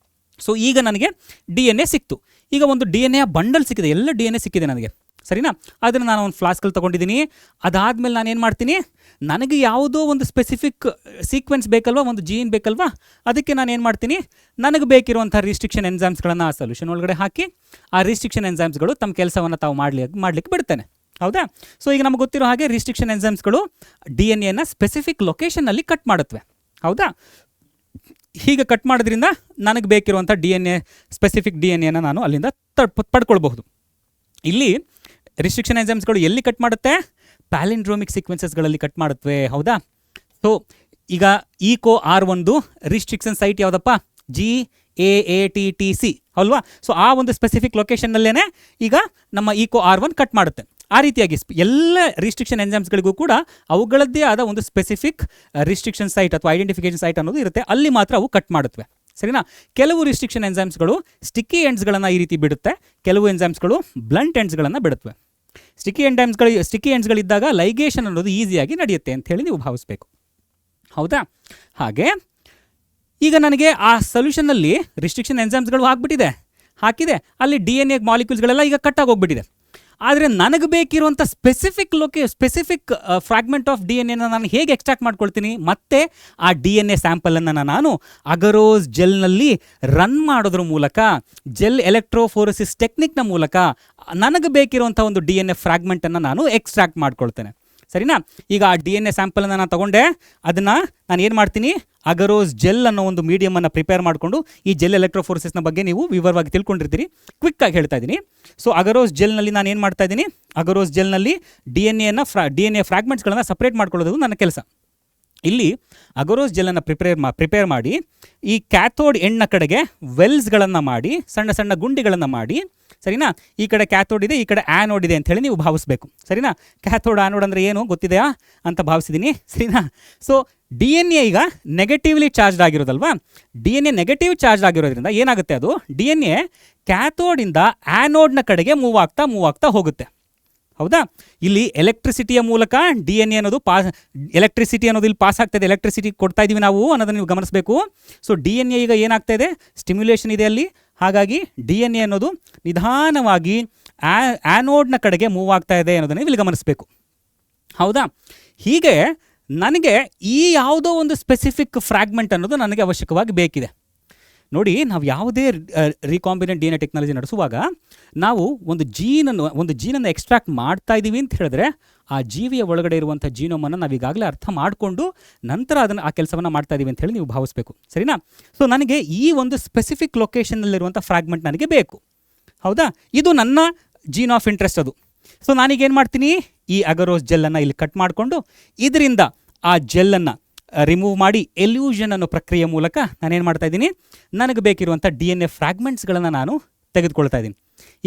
Speaker 1: ಸೊ ಈಗ ನನಗೆ ಡಿ ಎನ್ ಎ ಸಿಕ್ತು. ಈಗ ಒಂದು ಡಿ ಎನ್ ಎ ಬಂಡಲ್ ಸಿಕ್ಕಿದೆ, ಎಲ್ಲ ಡಿ ಎನ್ ಎ ಸಿಕ್ಕಿದೆ ನನಗೆ, ಸರಿನಾ? ಅದನ್ನು ನಾನು ಒಂದು ಫ್ಲಾಸ್ಕಲ್ಲಿ ತೊಗೊಂಡಿದ್ದೀನಿ. ಅದಾದಮೇಲೆ ನಾನು ಏನು ಮಾಡ್ತೀನಿ, ನನಗೆ ಯಾವುದೋ ಒಂದು ಸ್ಪೆಸಿಫಿಕ್ ಸೀಕ್ವೆನ್ಸ್ ಬೇಕಲ್ವಾ, ಒಂದು ಜೀನ್ ಬೇಕಲ್ವಾ, ಅದಕ್ಕೆ ನಾನು ಏನು ಮಾಡ್ತೀನಿ, ನನಗೆ ಬೇಕಿರುವಂಥ ರಿಸ್ಟ್ರಿಕ್ಷನ್ ಎನ್ಸೈಮ್ಸ್ಗಳನ್ನು ಆ ಸೊಲ್ಯೂಷನ್ ಒಳಗಡೆ ಹಾಕಿ ಆ ರಿಸ್ಟ್ರಿಕ್ಷನ್ ಎನ್ಸೈಮ್ಸ್ಗಳು ತಮ್ಮ ಕೆಲಸವನ್ನು ತಾವು ಮಾಡಲಿಕ್ಕೆ ಬಿಡ್ತೇನೆ, ಹೌದಾ? ಸೊ ಈಗ ನಮಗೆ ಗೊತ್ತಿರೋ ಹಾಗೆ ರಿಸ್ಟ್ರಿಕ್ಷನ್ ಎನ್ಸೈಮ್ಸ್ಗಳು ಡಿ ಎನ್ ಎನ ಸ್ಪೆಸಿಫಿಕ್ ಲೊಕೇಶನ್ನಲ್ಲಿ ಕಟ್ ಮಾಡುತ್ತವೆ, ಹೌದಾ? ಹೀಗೆ ಕಟ್ ಮಾಡೋದ್ರಿಂದ ನನಗೆ ಬೇಕಿರುವಂಥ D N A, specific D N A ನಾನು ಅಲ್ಲಿಂದ ಪಡ್ಕೊಳ್ಬಹುದು. ಇಲ್ಲಿ ರಿಸ್ಟ್ರಿಕ್ಷನ್ ಎನ್ಸೈಮ್ಸ್ಗಳು ಎಲ್ಲಿ ಕಟ್ ಮಾಡುತ್ತೆ? ಪ್ಯಾಲಿಂಡ್ರೋಮಿಕ್ ಸೀಕ್ವೆನ್ಸಸ್ಗಳಲ್ಲಿ ಕಟ್ ಮಾಡುತ್ತವೆ, ಹೌದಾ? ಸೊ ಈಗ ಈಕೋ R1 ರಿಸ್ಟ್ರಿಕ್ಷನ್ ಸೈಟ್ ಯಾವುದಪ್ಪ? GAATTC, ಅಲ್ವಾ? ಸೊ ಆ ಒಂದು ಸ್ಪೆಸಿಫಿಕ್ ಲೊಕೇಶನ್ನಲ್ಲೇ ಈಗ ನಮ್ಮ ಈಕೋ R1 ಕಟ್ ಮಾಡುತ್ತೆ. ಆ ರೀತಿಯಾಗಿ ಎಲ್ಲ ರಿಸ್ಟ್ರಿಕ್ಷನ್ ಎನ್ಸೈಮ್ಸ್ಗಳಿಗೂ ಕೂಡ ಅವುಗಳದ್ದೇ ಆದ ಒಂದು ಸ್ಪೆಸಿಫಿಕ್ ರಿಸ್ಟ್ರಿಕ್ಷನ್ ಸೈಟ್ ಅಥವಾ ಐಡೆಂಟಿಫಿಕೇಷನ್ ಸೈಟ್ ಅನ್ನೋದು ಇರುತ್ತೆ, ಅಲ್ಲಿ ಮಾತ್ರ ಅವು ಕಟ್ ಮಾಡುತ್ತವೆ, ಸರಿನಾ? ಕೆಲವು ರಿಸ್ಟ್ರಿಕ್ಷನ್ ಎನ್ಸೈಮ್ಸ್ಗಳು ಸ್ಟಿಕ್ಕಿ ಎಂಡ್ಸ್ಗಳನ್ನು ಈ ರೀತಿ ಬಿಡುತ್ತೆ, ಕೆಲವು ಎನ್ಸೈಮ್ಸ್ಗಳು ಬ್ಲಂಟ್ ಎಂಡ್ಸ್ಗಳನ್ನು ಬಿಡುತ್ತವೆ. ಸ್ಟಿಕ್ಕಿ ಎಂಡ್ಸ್ಗಳಿದ್ದಾಗ ಲೈಗೇಷನ್ ಅನ್ನೋದು ಈಸಿಯಾಗಿ ನಡೆಯುತ್ತೆ ಅಂತ ಹೇಳಿ ನೀವು ಭಾವಿಸಬೇಕು, ಹೌದಾ? ಹಾಗೆ ಈಗ ನನಗೆ ಆ ಸೊಲ್ಯೂಷನ್ನಲ್ಲಿ ರಿಸ್ಟ್ರಿಕ್ಷನ್ ಎನ್ಸೈಮ್ಸ್ಗಳು ಹಾಕಿದೆ, ಅಲ್ಲಿ ಡಿ ಎನ್ ಎ ಮಾಲಿಕ್ಯೂಲ್ಸ್ಗಳೆಲ್ಲ ಈಗ ಕಟ್ಟಾಗಿ ಹೋಗ್ಬಿಟ್ಟಿದೆ. ಆದರೆ ನನಗೆ ಬೇಕಿರುವಂಥ specific fragment of D N A ನಾನು ಹೇಗೆ ಎಕ್ಸ್ಟ್ರಾಕ್ಟ್ ಮಾಡ್ಕೊಳ್ತೀನಿ? ಮತ್ತೆ ಆ ಡಿ ಎನ್ ಎ ಸ್ಯಾಂಪಲನ್ನು ನಾನು ಅಗರೋಸ್ ಜೆಲ್ನಲ್ಲಿ ರನ್ ಮಾಡೋದ್ರ ಮೂಲಕ, ಜೆಲ್ ಎಲೆಕ್ಟ್ರೋಫೋರೆಸಿಸ್ ಟೆಕ್ನಿಕ್ನ ಮೂಲಕ ನನಗೆ ಬೇಕಿರುವಂಥ ಒಂದು ಡಿ ಎನ್ ಎ ಫ್ರಾಗ್ಮೆಂಟನ್ನು ನಾನು ಎಕ್ಸ್ಟ್ರಾಕ್ಟ್ ಮಾಡ್ಕೊಳ್ತೇನೆ, ಸರಿನಾ? ಈಗ ಆ ಡಿ ಎನ್ ಎ ಸ್ಯಾಂಪಲನ್ನು ನಾನು ತಗೊಂಡೆ, ಅದನ್ನು ನಾನು ಏನು ಮಾಡ್ತೀನಿ, ಅಗರೋಸ್ ಜೆಲ್ ಅನ್ನೋ ಒಂದು ಮೀಡಿಯಮನ್ನು ಪ್ರಿಪೇರ್ ಮಾಡಿಕೊಂಡು, ಈ ಜೆಲ್ ಎಲೆಕ್ಟ್ರೋಫೋರೆಸಿಸ್ನ ಬಗ್ಗೆ ನೀವು ವಿವರವಾಗಿ ತಿಳ್ಕೊಂಡಿರ್ತೀರಿ, ಕ್ವಿಕ್ಕಾಗಿ ಹೇಳ್ತಾ ಇದ್ದೀನಿ. ಸೊ ಅಗರೋಸ್ ಜೆಲ್ನಲ್ಲಿ ನಾನು ಏನು ಮಾಡ್ತಾ ಇದ್ದೀನಿ, ಅಗರೋಸ್ ಜೆಲ್ನಲ್ಲಿ ಡಿ ಎನ್ ಎ ಫ್ರಾಗ್ಮೆಂಟ್ಸ್ಗಳನ್ನು ಸಪ್ರೇಟ್ ಮಾಡ್ಕೊಳ್ಳೋದು ನನ್ನ ಕೆಲಸ. ಇಲ್ಲಿ ಅಗರೋಸ್ ಜೆಲ್ಲನ್ನು ಪ್ರಿಪೇರ್ ಮಾಡಿ ಈ ಕ್ಯಾಥೋಡ್ ಎಂಡ್ನ ಕಡೆಗೆ ವೆಲ್ಸ್ಗಳನ್ನು ಮಾಡಿ, ಸಣ್ಣ ಸಣ್ಣ ಗುಂಡಿಗಳನ್ನು ಮಾಡಿ, ಸರಿನಾ. ಈ ಕಡೆ ಕ್ಯಾಥೋಡ್ ಇದೆ, ಈ ಕಡೆ ಆ್ಯನೋಡ್ ಇದೆ ಅಂತ ಹೇಳಿ ನೀವು ಭಾವಿಸ್ಬೇಕು. ಸರಿನಾ. ಕ್ಯಾಥೋಡ್ ಆ್ಯನೋಡ್ ಅಂದರೆ ಏನು ಗೊತ್ತಿದೆಯಾ ಅಂತ ಭಾವಿಸಿದ್ದೀನಿ. ಸರಿನಾ. ಸೊ ಡಿ ಎನ್ ಎ ಈಗ ನೆಗೆಟಿವ್ಲಿ ಚಾರ್ಜ್ಡ್ ಆಗಿರೋದಲ್ವಾ. D N A negative charge ಆಗಿರೋದ್ರಿಂದ ಏನಾಗುತ್ತೆ, ಅದು ಡಿ ಎನ್ ಎ ಕ್ಯಾಥೋಡಿಂದ ಆ್ಯನೋಡ್ನ ಕಡೆಗೆ ಮೂವ್ ಆಗ್ತಾ ಹೋಗುತ್ತೆ. ಹೌದಾ. ಇಲ್ಲಿ ಎಲೆಕ್ಟ್ರಿಸಿಟಿಯ ಮೂಲಕ ಡಿ ಎನ್ ಎ ಅನ್ನೋದು ಎಲೆಕ್ಟ್ರಿಸಿಟಿ ಅನ್ನೋದು ಇಲ್ಲಿ ಪಾಸ್ ಆಗ್ತಾಯಿದೆ, ಎಲೆಕ್ಟ್ರಿಸಿಟಿ ಕೊಡ್ತಾ ಇದ್ದೀವಿ ನಾವು ಅನ್ನೋದನ್ನು ನೀವು ಗಮನಿಸಬೇಕು. ಸೊ ಡಿ ಎನ್ ಎ ಈಗ ಏನಾಗ್ತಾ ಇದೆ, ಸ್ಟಿಮ್ಯುಲೇಷನ್ ಇದೆ ಅಲ್ಲಿ. ಹಾಗಾಗಿ ಡಿ ಎನ್ ಎ ಅನ್ನೋದು ನಿಧಾನವಾಗಿ ಆ್ಯನೋಡ್ನ ಕಡೆಗೆ ಮೂವ್ ಆಗ್ತಾ ಇದೆ ಅನ್ನೋದನ್ನು ಇಲ್ಲಿ ಗಮನಿಸಬೇಕು. ಹೌದಾ. ಹೀಗೆ ನನಗೆ ಈ ಯಾವುದೋ ಒಂದು ಸ್ಪೆಸಿಫಿಕ್ ಫ್ರ್ಯಾಗ್ಮೆಂಟ್ ಅನ್ನೋದು ನನಗೆ ಅವಶ್ಯಕವಾಗಿ ಬೇಕಿದೆ. ನೋಡಿ, ನಾವು ಯಾವುದೇ recombinant D N A technology ನಡೆಸುವಾಗ ನಾವು ಒಂದು ಜೀನನ್ನು ಎಕ್ಸ್ಟ್ರಾಕ್ಟ್ ಮಾಡ್ತಾ ಇದ್ದೀವಿ ಅಂತ ಹೇಳಿದ್ರೆ ಆ ಜೀವಿಯ ಒಳಗಡೆ ಇರುವಂಥ ಜೀನೋಮನ್ನು ನಾವು ಈಗಾಗಲೇ ಅರ್ಥ ಮಾಡಿಕೊಂಡು ನಂತರ ಆ ಕೆಲಸವನ್ನು ಮಾಡ್ತಾ ಇದ್ದೀವಿ ಅಂತ ಹೇಳಿ ನೀವು ಭಾವಿಸಬೇಕು. ಸರಿನಾ. ಸೊ ನನಗೆ ಈ ಒಂದು ಸ್ಪೆಸಿಫಿಕ್ ಲೊಕೇಶನ್ನಲ್ಲಿರುವಂಥ ಫ್ರ್ಯಾಗ್ಮೆಂಟ್ ನನಗೆ ಬೇಕು. ಹೌದಾ. ಇದು ನನ್ನ ಜೀನ್ ಆಫ್ ಇಂಟ್ರೆಸ್ಟ್ ಅದು. ಸೊ ನಾನೀಗೇನು ಮಾಡ್ತೀನಿ, ಈ ಅಗರೋಸ್ ಜೆಲ್ಲನ್ನು ಇಲ್ಲಿ ಕಟ್ ಮಾಡಿಕೊಂಡು ಇದರಿಂದ ಆ ಜೆಲ್ಲನ್ನು ರಿಮೂವ್ ಮಾಡಿ ಎಲ್ಯೂಷನ್ ಅನ್ನೋ ಪ್ರಕ್ರಿಯೆ ಮೂಲಕ ನಾನೇನು ಮಾಡ್ತಾ ಇದ್ದೀನಿ, ನನಗೆ ಬೇಕಿರುವಂಥ ಡಿ ಎನ್ ಎ ಫ್ರ್ಯಾಗ್ಮೆಂಟ್ಸ್ಗಳನ್ನು ನಾನು ತೆಗೆದುಕೊಳ್ತಾ ಇದ್ದೀನಿ.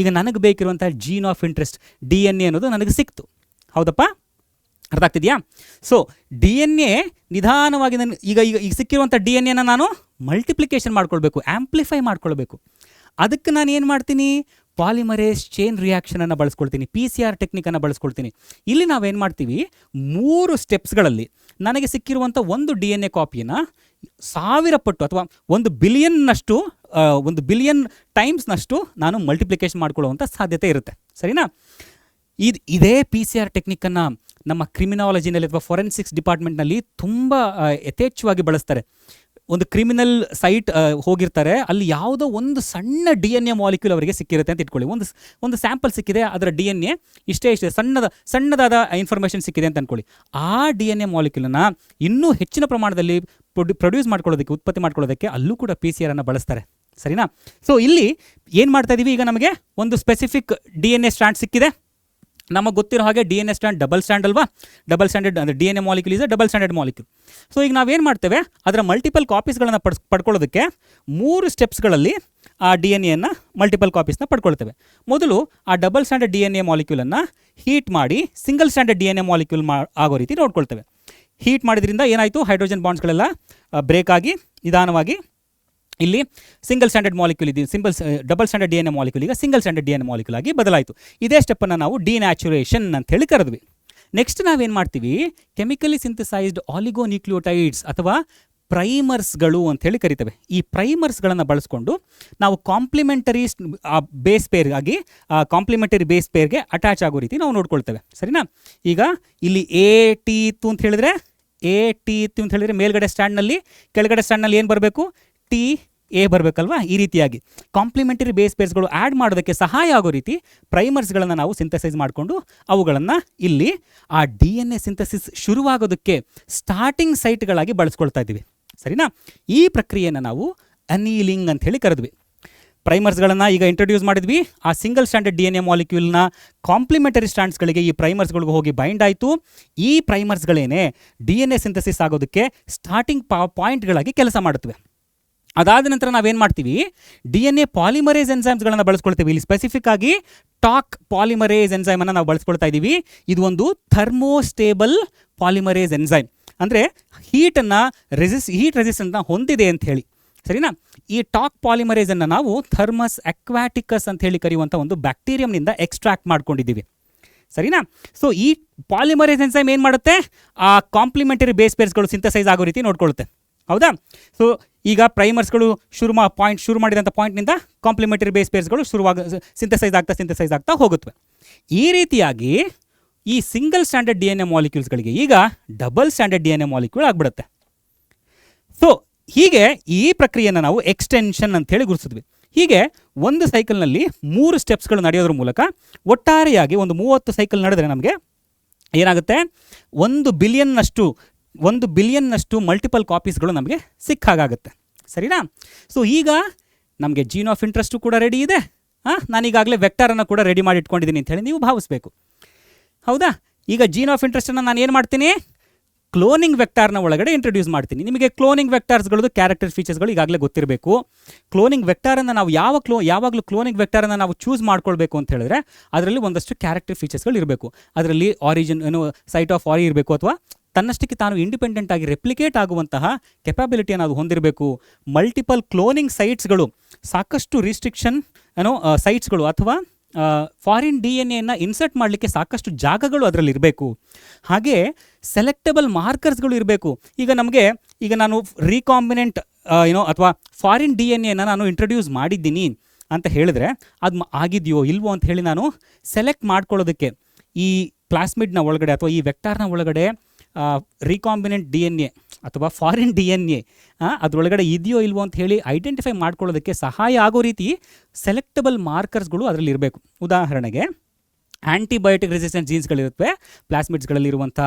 Speaker 1: ಈಗ ನನಗೆ ಬೇಕಿರುವಂಥ gene of interest D N A ಅನ್ನೋದು ನನಗೆ ಸಿಕ್ತು. ಹೌದಪ್ಪ, ಅರ್ಥ ಆಗ್ತಿದೆಯಾ. ಸೊ ಡಿ ಎನ್ ಎ ನಿಧಾನವಾಗಿ ಈಗ ಸಿಕ್ಕಿರುವಂಥ ಡಿ ಎನ್ ಎನ ನಾನು ಮಲ್ಟಿಪ್ಲಿಕೇಶನ್ ಮಾಡ್ಕೊಳ್ಬೇಕು, ಆ್ಯಂಪ್ಲಿಫೈ ಮಾಡ್ಕೊಳ್ಬೇಕು. ಅದಕ್ಕೆ ನಾನು ಏನು ಮಾಡ್ತೀನಿ, ಪಾಲಿಮರೇಸ್ ಚೈನ್ ರಿಯಾಕ್ಷನನ್ನು ಬಳಸ್ಕೊಳ್ತೀನಿ, PCR ಟೆಕ್ನಿಕನ್ನು ಬಳಸ್ಕೊಳ್ತೀನಿ. ಇಲ್ಲಿ ನಾವೇನು ಮಾಡ್ತೀವಿ, 3 ಸ್ಟೆಪ್ಸ್ಗಳಲ್ಲಿ ನನಗೆ ಸಿಕ್ಕಿರುವಂಥ ಒಂದು ಡಿ ಎನ್ ಎ ಕಾಪಿಯನ್ನು 1000 ಪಟ್ಟು ಅಥವಾ 1 ಬಿಲಿಯನ್ ಟೈಮ್ಸ್ನಷ್ಟು ನಾನು ಮಲ್ಟಿಪ್ಲಿಕೇಶನ್ ಮಾಡ್ಕೊಳ್ಳುವಂಥ ಸಾಧ್ಯತೆ ಇರುತ್ತೆ. ಸರಿನಾ. ಇದೇ PCR ಟೆಕ್ನಿಕನ್ನು ನಮ್ಮ ಕ್ರಿಮಿನಾಲಜಿನಲ್ಲಿ ಅಥವಾ ಫೊರೆನ್ಸಿಕ್ಸ್ ಡಿಪಾರ್ಟ್ಮೆಂಟ್ನಲ್ಲಿ ತುಂಬ ಯಥೇಚ್ಛವಾಗಿ ಬಳಸ್ತಾರೆ. ಒಂದು ಕ್ರಿಮಿನಲ್ ಸೈಟ್ ಹೋಗಿರ್ತಾರೆ, ಅಲ್ಲಿ ಯಾವುದೋ ಒಂದು ಸಣ್ಣ ಡಿ ಎನ್ ಎ ಮಾಲಿಕ್ಯೂಲ್ ಅವರಿಗೆ ಸಿಕ್ಕಿರುತ್ತೆ ಅಂತ ಇಟ್ಕೊಳ್ಳಿ. ಒಂದು ಸ್ಯಾಂಪಲ್ ಸಿಕ್ಕಿದೆ, ಅದರ ಡಿ ಎನ್ ಎ ಇಷ್ಟೇ ಸಣ್ಣದಾದ ಇನ್ಫಾರ್ಮೇಷನ್ ಸಿಕ್ಕಿದೆ ಅಂತ ಅಂದ್ಕೊಳ್ಳಿ. ಆ ಡಿ ಎನ್ ಎ ಮಾಲಿಕ್ಯೂಲನ್ನು ಇನ್ನೂ ಹೆಚ್ಚಿನ ಪ್ರಮಾಣದಲ್ಲಿ ಪ್ರೊಡ್ಯೂಸ್ ಮಾಡ್ಕೊಳ್ಳೋದಕ್ಕೆ, ಉತ್ಪತ್ತಿ ಮಾಡ್ಕೊಳ್ಳೋದಕ್ಕೆ ಅಲ್ಲೂ ಕೂಡ PCR ಅನ್ನು ಬಳಸ್ತಾರೆ. ಸರಿನಾ. ಸೊ ಇಲ್ಲಿ ಏನು ಮಾಡ್ತಾ ಇದ್ದೀವಿ, ಈಗ ನಮಗೆ ಒಂದು specific D N A stand ಸಿಕ್ಕಿದೆ. ನಮಗೆ ಗೊತ್ತಿರೋ ಹಾಗೆ D N A stand double stand ಅಲ್ವಾ. ಡಬಲ್ ಸ್ಟ್ಯಾಂಡರ್ಡ್ ಅಂದರೆ D N A molecule is double standard molecule. So ಈಗ ನಾವೇನು ಮಾಡ್ತೇವೆ, ಅದರ ಮಲ್ಟಿಪಲ್ ಕಾಪೀಸ್ಗಳನ್ನು ಪಡ್ಕೊಳ್ಳೋದಕ್ಕೆ 3 ಸ್ಟೆಪ್ಸ್ಗಳಲ್ಲಿ ಆ ಡಿ ಎನ್ ಎನ್ನು ಮಲ್ಟಿಪಲ್ ಕಾಪೀಸ್ನ ಪಡ್ಕೊಳ್ತೇವೆ. ಮೊದಲು ಆ double standard D N A ಮಾಲಿಕ್ಯೂಲನ್ನು ಹೀಟ್ ಮಾಡಿ single standard D N A molecule ಆಗೋ ರೀತಿ ನೋಡ್ಕೊಳ್ತೇವೆ. ಹೀಟ್ ಮಾಡಿದ್ರಿಂದ ಏನಾಯಿತು, ಹೈಡ್ರೋಜನ್ ಬಾಂಡ್ಸ್ಗಳೆಲ್ಲ ಬ್ರೇಕ್ ಆಗಿ ನಿಧಾನವಾಗಿ ಇಲ್ಲಿ single standard molecule double standard D N A molecule ಈಗ single standard D N A molecule ಆಗಿ ಬದಲಾಯಿತು. ಇದೇ ಸ್ಟೆಪ್ಪನ್ನು ನಾವು ಡಿನ್ಯಾಚುರೇಷನ್ ಅಂತ ಹೇಳಿ ಕರೆದ್ವಿ. ನೆಕ್ಸ್ಟ್ ನಾವೇನು ಮಾಡ್ತೀವಿ, ಕೆಮಿಕಲಿ ಸಿಂಥಸೈಸ್ಡ್ ಆಲಿಗೋನ್ಯೂಕ್ಲಿಯೋಟೈಡ್ಸ್ ಅಥವಾ ಪ್ರೈಮರ್ಸ್ಗಳು ಅಂಥೇಳಿ ಕರಿತೇವೆ. ಈ ಪ್ರೈಮರ್ಸ್ಗಳನ್ನು ಬಳಸ್ಕೊಂಡು ನಾವು ಕಾಂಪ್ಲಿಮೆಂಟರಿ ಬೇಸ್ ಪೇರ್ಗೆ ಅಟ್ಯಾಚ್ ಆಗೋ ರೀತಿ ನಾವು ನೋಡ್ಕೊಳ್ತೇವೆ. ಸರಿನಾ. ಈಗ ಇಲ್ಲಿ ಎ ಟಿ ಇತ್ತು ಅಂತ ಹೇಳಿದ್ರೆ ಮೇಲ್ಗಡೆ ಸ್ಟ್ಯಾಂಡ್ನಲ್ಲಿ ಕೆಳಗಡೆ ಸ್ಟ್ಯಾಂಡ್ನಲ್ಲಿ ಏನು ಬರಬೇಕು, ಟಿ ಎ ಬರಬೇಕಲ್ವಾ. ಈ ರೀತಿಯಾಗಿ ಕಾಂಪ್ಲಿಮೆಂಟರಿ ಬೇಸ್ ಪೇರ್ಸ್ಗಳು ಆ್ಯಡ್ ಮಾಡೋದಕ್ಕೆ ಸಹಾಯ ಆಗೋ ರೀತಿ ಪ್ರೈಮರ್ಸ್ಗಳನ್ನು ನಾವು ಸಿಂಥಸೈಸ್ ಮಾಡಿಕೊಂಡು ಅವುಗಳನ್ನು ಇಲ್ಲಿ ಆ ಡಿ ಎನ್ ಎ ಸಿಂಥಸಿಸ್ ಶುರುವಾಗೋದಕ್ಕೆ ಸ್ಟಾರ್ಟಿಂಗ್ ಸೈಟ್ಗಳಾಗಿ ಬಳಸ್ಕೊಳ್ತಾ ಇದ್ದೀವಿ. ಸರಿನಾ. ಈ ಪ್ರಕ್ರಿಯೆಯನ್ನು ನಾವು ಅನೀಲಿಂಗ್ ಅಂತ ಹೇಳಿ ಕರೆದ್ವಿ. ಪ್ರೈಮರ್ಸ್ಗಳನ್ನು ಈಗ ಇಂಟ್ರೊಡ್ಯೂಸ್ ಮಾಡಿದ್ವಿ. ಆ single standard D N A ಮಾಲಿಕ್ಯೂಲ್ನ ಕಾಂಪ್ಲಿಮೆಂಟರಿ ಸ್ಟ್ಯಾಂಡ್ಸ್ಗಳಿಗೆ ಈ ಪ್ರೈಮರ್ಸ್ಗಳಿಗೆ ಹೋಗಿ ಬೈಂಡ್ ಆಯಿತು. ಈ ಪ್ರೈಮರ್ಸ್ಗಳೇನೆ ಡಿ ಎನ್ ಎ ಸಿಂಥಸಿಸ್ ಆಗೋದಕ್ಕೆ ಸ್ಟಾರ್ಟಿಂಗ್ ಪಾಯಿಂಟ್ಗಳಾಗಿ ಕೆಲಸ ಮಾಡುತ್ತವೆ. ಅದಾದ ನಂತರ ನಾವೇನು ಮಾಡ್ತೀವಿ, ಡಿ ಎನ್ ಎ ಪಾಲಿಮರೇಸ್ ಎನ್ಸೈಮ್ಸ್ಗಳನ್ನು ಬಳಸ್ಕೊಳ್ತೀವಿ. ಇಲ್ಲಿ ಸ್ಪೆಸಿಫಿಕ್ ಆಗಿ ಟಾಕ್ ಪಾಲಿಮರೇಸ್ ಎನ್ಸೈಮನ್ನು ನಾವು ಬಳಸ್ಕೊಳ್ತಾ ಇದ್ದೀವಿ. ಇದು ಒಂದು ಥರ್ಮೋಸ್ಟೇಬಲ್ ಪಾಲಿಮರೇಸ್ ಎನ್ಸೈಮ್, ಅಂದರೆ ಹೀಟ್ ರೆಸಿಸ್ಟೆನ್ಸ್ನ ಹೊಂದಿದೆ ಅಂತ ಹೇಳಿ. ಸರಿನಾ. ಈ ಟಾಕ್ ಪಾಲಿಮರೇಸನ್ನು ನಾವು ಥರ್ಮಸ್ ಅಕ್ವಾಟಿಕಸ್ ಅಂತ ಹೇಳಿ ಕರೆಯುವಂಥ ಒಂದು ಬ್ಯಾಕ್ಟೀರಿಯಂನಿಂದ ಎಕ್ಸ್ಟ್ರಾಕ್ಟ್ ಮಾಡ್ಕೊಂಡಿದ್ದೀವಿ. ಸರಿನಾ. ಸೊ ಈ ಪಾಲಿಮರೇಸ್ ಎನ್ಸೈಮ್ ಏನು ಮಾಡುತ್ತೆ, ಆ ಕಾಂಪ್ಲಿಮೆಂಟರಿ ಬೇಸ್ ಪೇರ್ಸ್ಗಳು ಸಿಂಥಸೈಸ್ ಆಗೋ ರೀತಿ ನೋಡ್ಕೊಳ್ಳುತ್ತೆ. ಹೌದಾ. ಸೊ ಈಗ ಪ್ರೈಮರ್ಸ್ಗಳು ಶುರು ಮಾಡಿದಂಥ ಪಾಯಿಂಟ್ನಿಂದ ಕಾಂಪ್ಲಿಮೆಂಟರಿ ಬೇಸ್ ಪೇರ್ಸ್ಗಳು ಸಿಂಥಸೈಸ್ ಆಗ್ತಾ ಹೋಗುತ್ತವೆ. ಈ ರೀತಿಯಾಗಿ ಈ single standard D N A ಮಾಲಿಕ್ಯೂಲ್ಸ್ಗಳಿಗೆ ಈಗ double standard D N A molecule ಆಗಿಬಿಡುತ್ತೆ. ಸೊ ಹೀಗೆ ಈ ಪ್ರಕ್ರಿಯೆಯನ್ನು ನಾವು ಎಕ್ಸ್ಟೆನ್ಷನ್ ಅಂತೇಳಿ ಗುರುತಿಸಿದ್ವಿ. ಹೀಗೆ ಒಂದು ಸೈಕಲ್ನಲ್ಲಿ 3 ಸ್ಟೆಪ್ಸ್ಗಳು ನಡೆಯೋದ್ರ ಮೂಲಕ ಒಟ್ಟಾರೆಯಾಗಿ ಒಂದು 30 ಸೈಕಲ್ ನಡೆದರೆ ನಮಗೆ ಏನಾಗುತ್ತೆ, 1 ಬಿಲಿಯನ್ನಷ್ಟು ಮಲ್ಟಿಪಲ್ ಕಾಪೀಸ್ಗಳು ನಮಗೆ ಸಿಕ್ಕಾಗುತ್ತೆ. ಸರಿನಾ. ಸೊ ಈಗ ನಮಗೆ ಜೀನ್ ಆಫ್ ಇಂಟ್ರೆಸ್ಟು ಕೂಡ ರೆಡಿ ಇದೆ. ನಾನೀಗಾಗಲೇ ವೆಕ್ಟರನ್ನು ಕೂಡ ರೆಡಿ ಮಾಡಿ ಇಟ್ಕೊಂಡಿದ್ದೀನಿ ಅಂತ ಹೇಳಿ ನೀವು ಭಾವಿಸ್ಬೇಕು. ಹೌದಾ. ಈಗ ಜೀನ್ ಆಫ್ ಇಂಟ್ರೆಸ್ಟನ್ನು ನಾನು ಏನು ಮಾಡ್ತೀನಿ, ಕ್ಲೋನಿಂಗ್ ವೆಕ್ಟಾರ್ನ ಒಳಗಡೆ ಇಂಟ್ರೊಡ್ಯೂಸ್ ಮಾಡ್ತೀನಿ. ನಿಮಗೆ ಕ್ಲೋನಿಂಗ್ ವೆಕ್ಟಾರ್ಸ್ಗಳದ್ದು ಕ್ಯಾರೆಕ್ಟರ್ ಫೀಚರ್ಸ್ಗಳು ಈಗಾಗಲೇ ಗೊತ್ತಿರಬೇಕು. ಕ್ಲೋನಿಂಗ್ ವೆಕ್ಟಾರನ್ನು ನಾವು ಯಾವಾಗಲೂ ಕ್ಲೋನಿಂಗ್ ವೆಕ್ಟಾರನ್ನು ನಾವು ಚೂಸ್ ಮಾಡ್ಕೊಳ್ಬೇಕು ಅಂತ ಹೇಳಿದ್ರೆ ಅದರಲ್ಲಿ ಒಂದಷ್ಟು ಕ್ಯಾರೆಕ್ಟರ್ ಫೀಚರ್ಸ್ಗಳು ಇರಬೇಕು. ಅದರಲ್ಲಿ ಆರಿಜಿನ್ ಸೈಟ್ ಆಫ್ ಆರಿ ಇರಬೇಕು, ಅಥವಾ ತನ್ನಷ್ಟಕ್ಕೆ ತಾನು ಇಂಡಿಪೆಂಡೆಂಟ್ ಆಗಿ ರೆಪ್ಲಿಕೇಟ್ ಆಗುವಂತಹ ಕೆಪಾಬಿಲಿಟಿಯನ್ನು ಅದು ಹೊಂದಿರಬೇಕು. ಮಲ್ಟಿಪಲ್ ಕ್ಲೋನಿಂಗ್ ಸೈಟ್ಸ್ಗಳು, ಸಾಕಷ್ಟು ರಿಸ್ಟ್ರಿಕ್ಷನ್ ಸೈಟ್ಸ್ಗಳು ಅಥವಾ ಫಾರಿನ್ DNA ಇನ್ಸರ್ಟ್ ಮಾಡಲಿಕ್ಕೆ ಸಾಕಷ್ಟು ಜಾಗಗಳು ಅದರಲ್ಲಿ ಇರಬೇಕು. ಹಾಗೆ ಸೆಲೆಕ್ಟಬಲ್ ಮಾರ್ಕರ್ಸ್ಗಳು ಇರಬೇಕು. ಈಗ ನಾನು ರೀಕಾಂಬಿನೆಂಟ್ ಅಥವಾ ಫಾರಿನ್ DNA ನಾನು ಇಂಟ್ರೊಡ್ಯೂಸ್ ಮಾಡಿದ್ದೀನಿ ಅಂತ ಹೇಳಿದ್ರೆ ಅದು ಆಗಿದೆಯೋ ಇಲ್ವೋ ಅಂತ ಹೇಳಿ ನಾನು ಸೆಲೆಕ್ಟ್ ಮಾಡ್ಕೊಳ್ಳೋದಕ್ಕೆ ಈ ಪ್ಲಾಸ್ಮಿಡ್ನ ಒಳಗಡೆ ಅಥವಾ ಈ ವೆಕ್ಟಾರ್ನ ಒಳಗಡೆ ರೀಕಾಂಬಿನೆಂಟ್ DNA ಅಥವಾ ಫಾರಿನ್ DNA ಅದರೊಳಗಡೆ ಇದೆಯೋ ಇಲ್ವೋ ಅಂತ ಹೇಳಿ ಐಡೆಂಟಿಫೈ ಮಾಡ್ಕೊಳ್ಳೋದಕ್ಕೆ ಸಹಾಯ ಆಗೋ ರೀತಿ ಸೆಲೆಕ್ಟಬಲ್ ಮಾರ್ಕರ್ಸ್ಗಳು ಅದರಲ್ಲಿ ಇರಬೇಕು. ಉದಾಹರಣೆಗೆ ಆ್ಯಂಟಿಬಯೋಟಿಕ್ ರೆಸಿಸ್ಟೆನ್ಸ್ ಜೀನ್ಸ್ಗಳಿರುತ್ತವೆ ಪ್ಲಾಸ್ಮಿಡ್ಸ್ಗಳಲ್ಲಿರುವಂಥ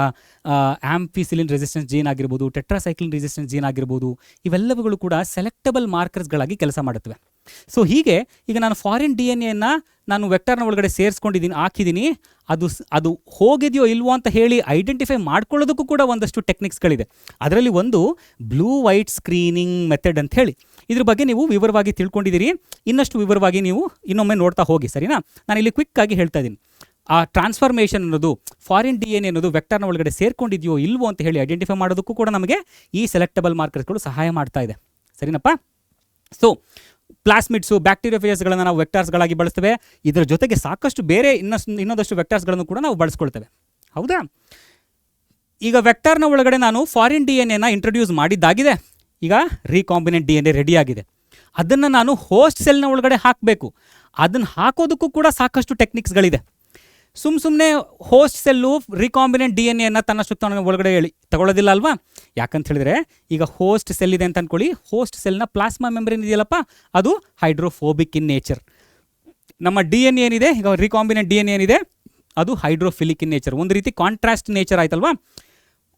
Speaker 1: ಆಂಪಿಸಿಲಿನ್ ರೆಸಿಸ್ಟೆನ್ಸ್ ಜೀನ್ ಆಗಿರ್ಬೋದು, ಟೆಟ್ರಾಸೈಕ್ಲಿನ್ ರೆಸಿಸ್ಟೆನ್ಸ್ ಜೀನ್ ಆಗಿರ್ಬೋದು, ಇವೆಲ್ಲವುಗಳು ಕೂಡ ಸೆಲೆಕ್ಟಬಲ್ ಮಾರ್ಕರ್ಸ್ಗಳಾಗಿ ಕೆಲಸ ಮಾಡುತ್ತವೆ. ಸೊ ಹೀಗೆ ಈಗ ನಾನು ಫಾರಿನ್ DNA ನಾನು ವೆಕ್ಟಾರ್ನ ಒಳಗಡೆ ಹಾಕಿದ್ದೀನಿ, ಅದು ಹೋಗಿದೆಯೋ ಇಲ್ವೋ ಅಂತ ಹೇಳಿ ಐಡೆಂಟಿಫೈ ಮಾಡ್ಕೊಳ್ಳೋದಕ್ಕೂ ಕೂಡ ಒಂದಷ್ಟು ಟೆಕ್ನಿಕ್ಸ್ಗಳಿದೆ. ಅದರಲ್ಲಿ ಒಂದು ಬ್ಲೂ ವೈಟ್ ಸ್ಕ್ರೀನಿಂಗ್ ಮೆಥಡ್ ಅಂತ ಹೇಳಿ, ಇದ್ರ ಬಗ್ಗೆ ನೀವು ವಿವರವಾಗಿ ತಿಳ್ಕೊಂಡಿದ್ದೀರಿ. ಇನ್ನಷ್ಟು ವಿವರವಾಗಿ ನೀವು ಇನ್ನೊಮ್ಮೆ ನೋಡ್ತಾ ಹೋಗಿ, ಸರಿನಾ? ನಾನು ಇಲ್ಲಿ ಕ್ವಿಕ್ಕಾಗಿ ಹೇಳ್ತಾ ಇದ್ದೀನಿ. ಆ ಟ್ರಾನ್ಸ್ಫಾರ್ಮೇಷನ್ ಅನ್ನೋದು ಫಾರಿನ್ DNA ಅನ್ನೋದು ವೆಕ್ಟಾರ್ನ ಒಳಗಡೆ ಸೇರ್ಕೊಂಡಿದೆಯೋ ಇಲ್ವೋ ಅಂತ ಹೇಳಿ ಐಡೆಂಟಿಫೈ ಮಾಡೋದಕ್ಕೂ ಕೂಡ ನಮಗೆ ಈ ಸೆಲೆಕ್ಟಬಲ್ ಮಾರ್ಕರ್ಸ್ಗಳು ಸಹಾಯ ಮಾಡ್ತಾ ಇದೆ, ಸರಿನಪ್ಪ? ಸೊ ಪ್ಲಾಸ್ಮಿಡ್ಸು, ಬ್ಯಾಕ್ಟೀರಿಯೋಫೇಜಸ್ಗಳನ್ನು ನಾವು ವೆಕ್ಟಾರ್ಸ್ಗಳಾಗಿ ಬಳಸ್ತೇವೆ. ಇದರ ಜೊತೆಗೆ ಸಾಕಷ್ಟು ಬೇರೆ ಇನ್ನೊಂದಷ್ಟು ವೆಕ್ಟಾರ್ಸ್ಗಳನ್ನು ಕೂಡ ನಾವು ಬಳಸ್ಕೊಳ್ತೇವೆ, ಹೌದಾ? ಈಗ ವೆಕ್ಟಾರ್ನ ಒಳಗಡೆ ನಾನು ಫಾರಿನ್ DNA ಇಂಟ್ರೊಡ್ಯೂಸ್ ಮಾಡಿದ್ದಾಗಿದೆ. ಈಗ ರೀಕಾಂಬಿನೆಂಟ್ DNA ರೆಡಿಯಾಗಿದೆ. ಅದನ್ನು ನಾನು ಹೋಸ್ಟ್ ಸೆಲ್ನ ಒಳಗಡೆ ಹಾಕಬೇಕು. ಅದನ್ನು ಹಾಕೋದಕ್ಕೂ ಕೂಡ ಸಾಕಷ್ಟು ಟೆಕ್ನಿಕ್ಸ್ಗಳಿದೆ. ಸುಮ್ಮನೆ ಹೋಸ್ಟ್ ಸೆಲ್ಲು ರೀಕಾಂಬಿನೆಂಟ್ DNA ತನ್ನಷ್ಟಕ್ಕೆ ತಾನು ಒಳಗಡೆ ತಗೊಳ್ಳೋದಿಲ್ಲ ಅಲ್ವಾ? ಯಾಕಂತ ಹೇಳಿದ್ರೆ ಈಗ ಹೋಸ್ಟ್ ಸೆಲ್ ಇದೆ ಅಂತ ಅಂದ್ಕೊಳ್ಳಿ, ಹೋಸ್ಟ್ ಸೆಲ್ನ ಪ್ಲಾಸ್ಮಾ ಮೆಂಬ್ರೇನ್ ಇದೆಯಲ್ಲಪ್ಪ, ಅದು ಹೈಡ್ರೋಫೋಬಿಕ್ ಇನ್ ನೇಚರ್. ನಮ್ಮ DNA ಏನಿದೆ, ಈಗ ರೀಕಾಂಬಿನೆಂಟ್ DNA ಏನಿದೆ, ಅದು ಹೈಡ್ರೋಫಿಲಿಕ್ ಇನ್ ನೇಚರ್, ಒಂದು ರೀತಿ ಕಾಂಟ್ರಾಸ್ಟ್ ನೇಚರ್ ಆಯ್ತಲ್ವಾ?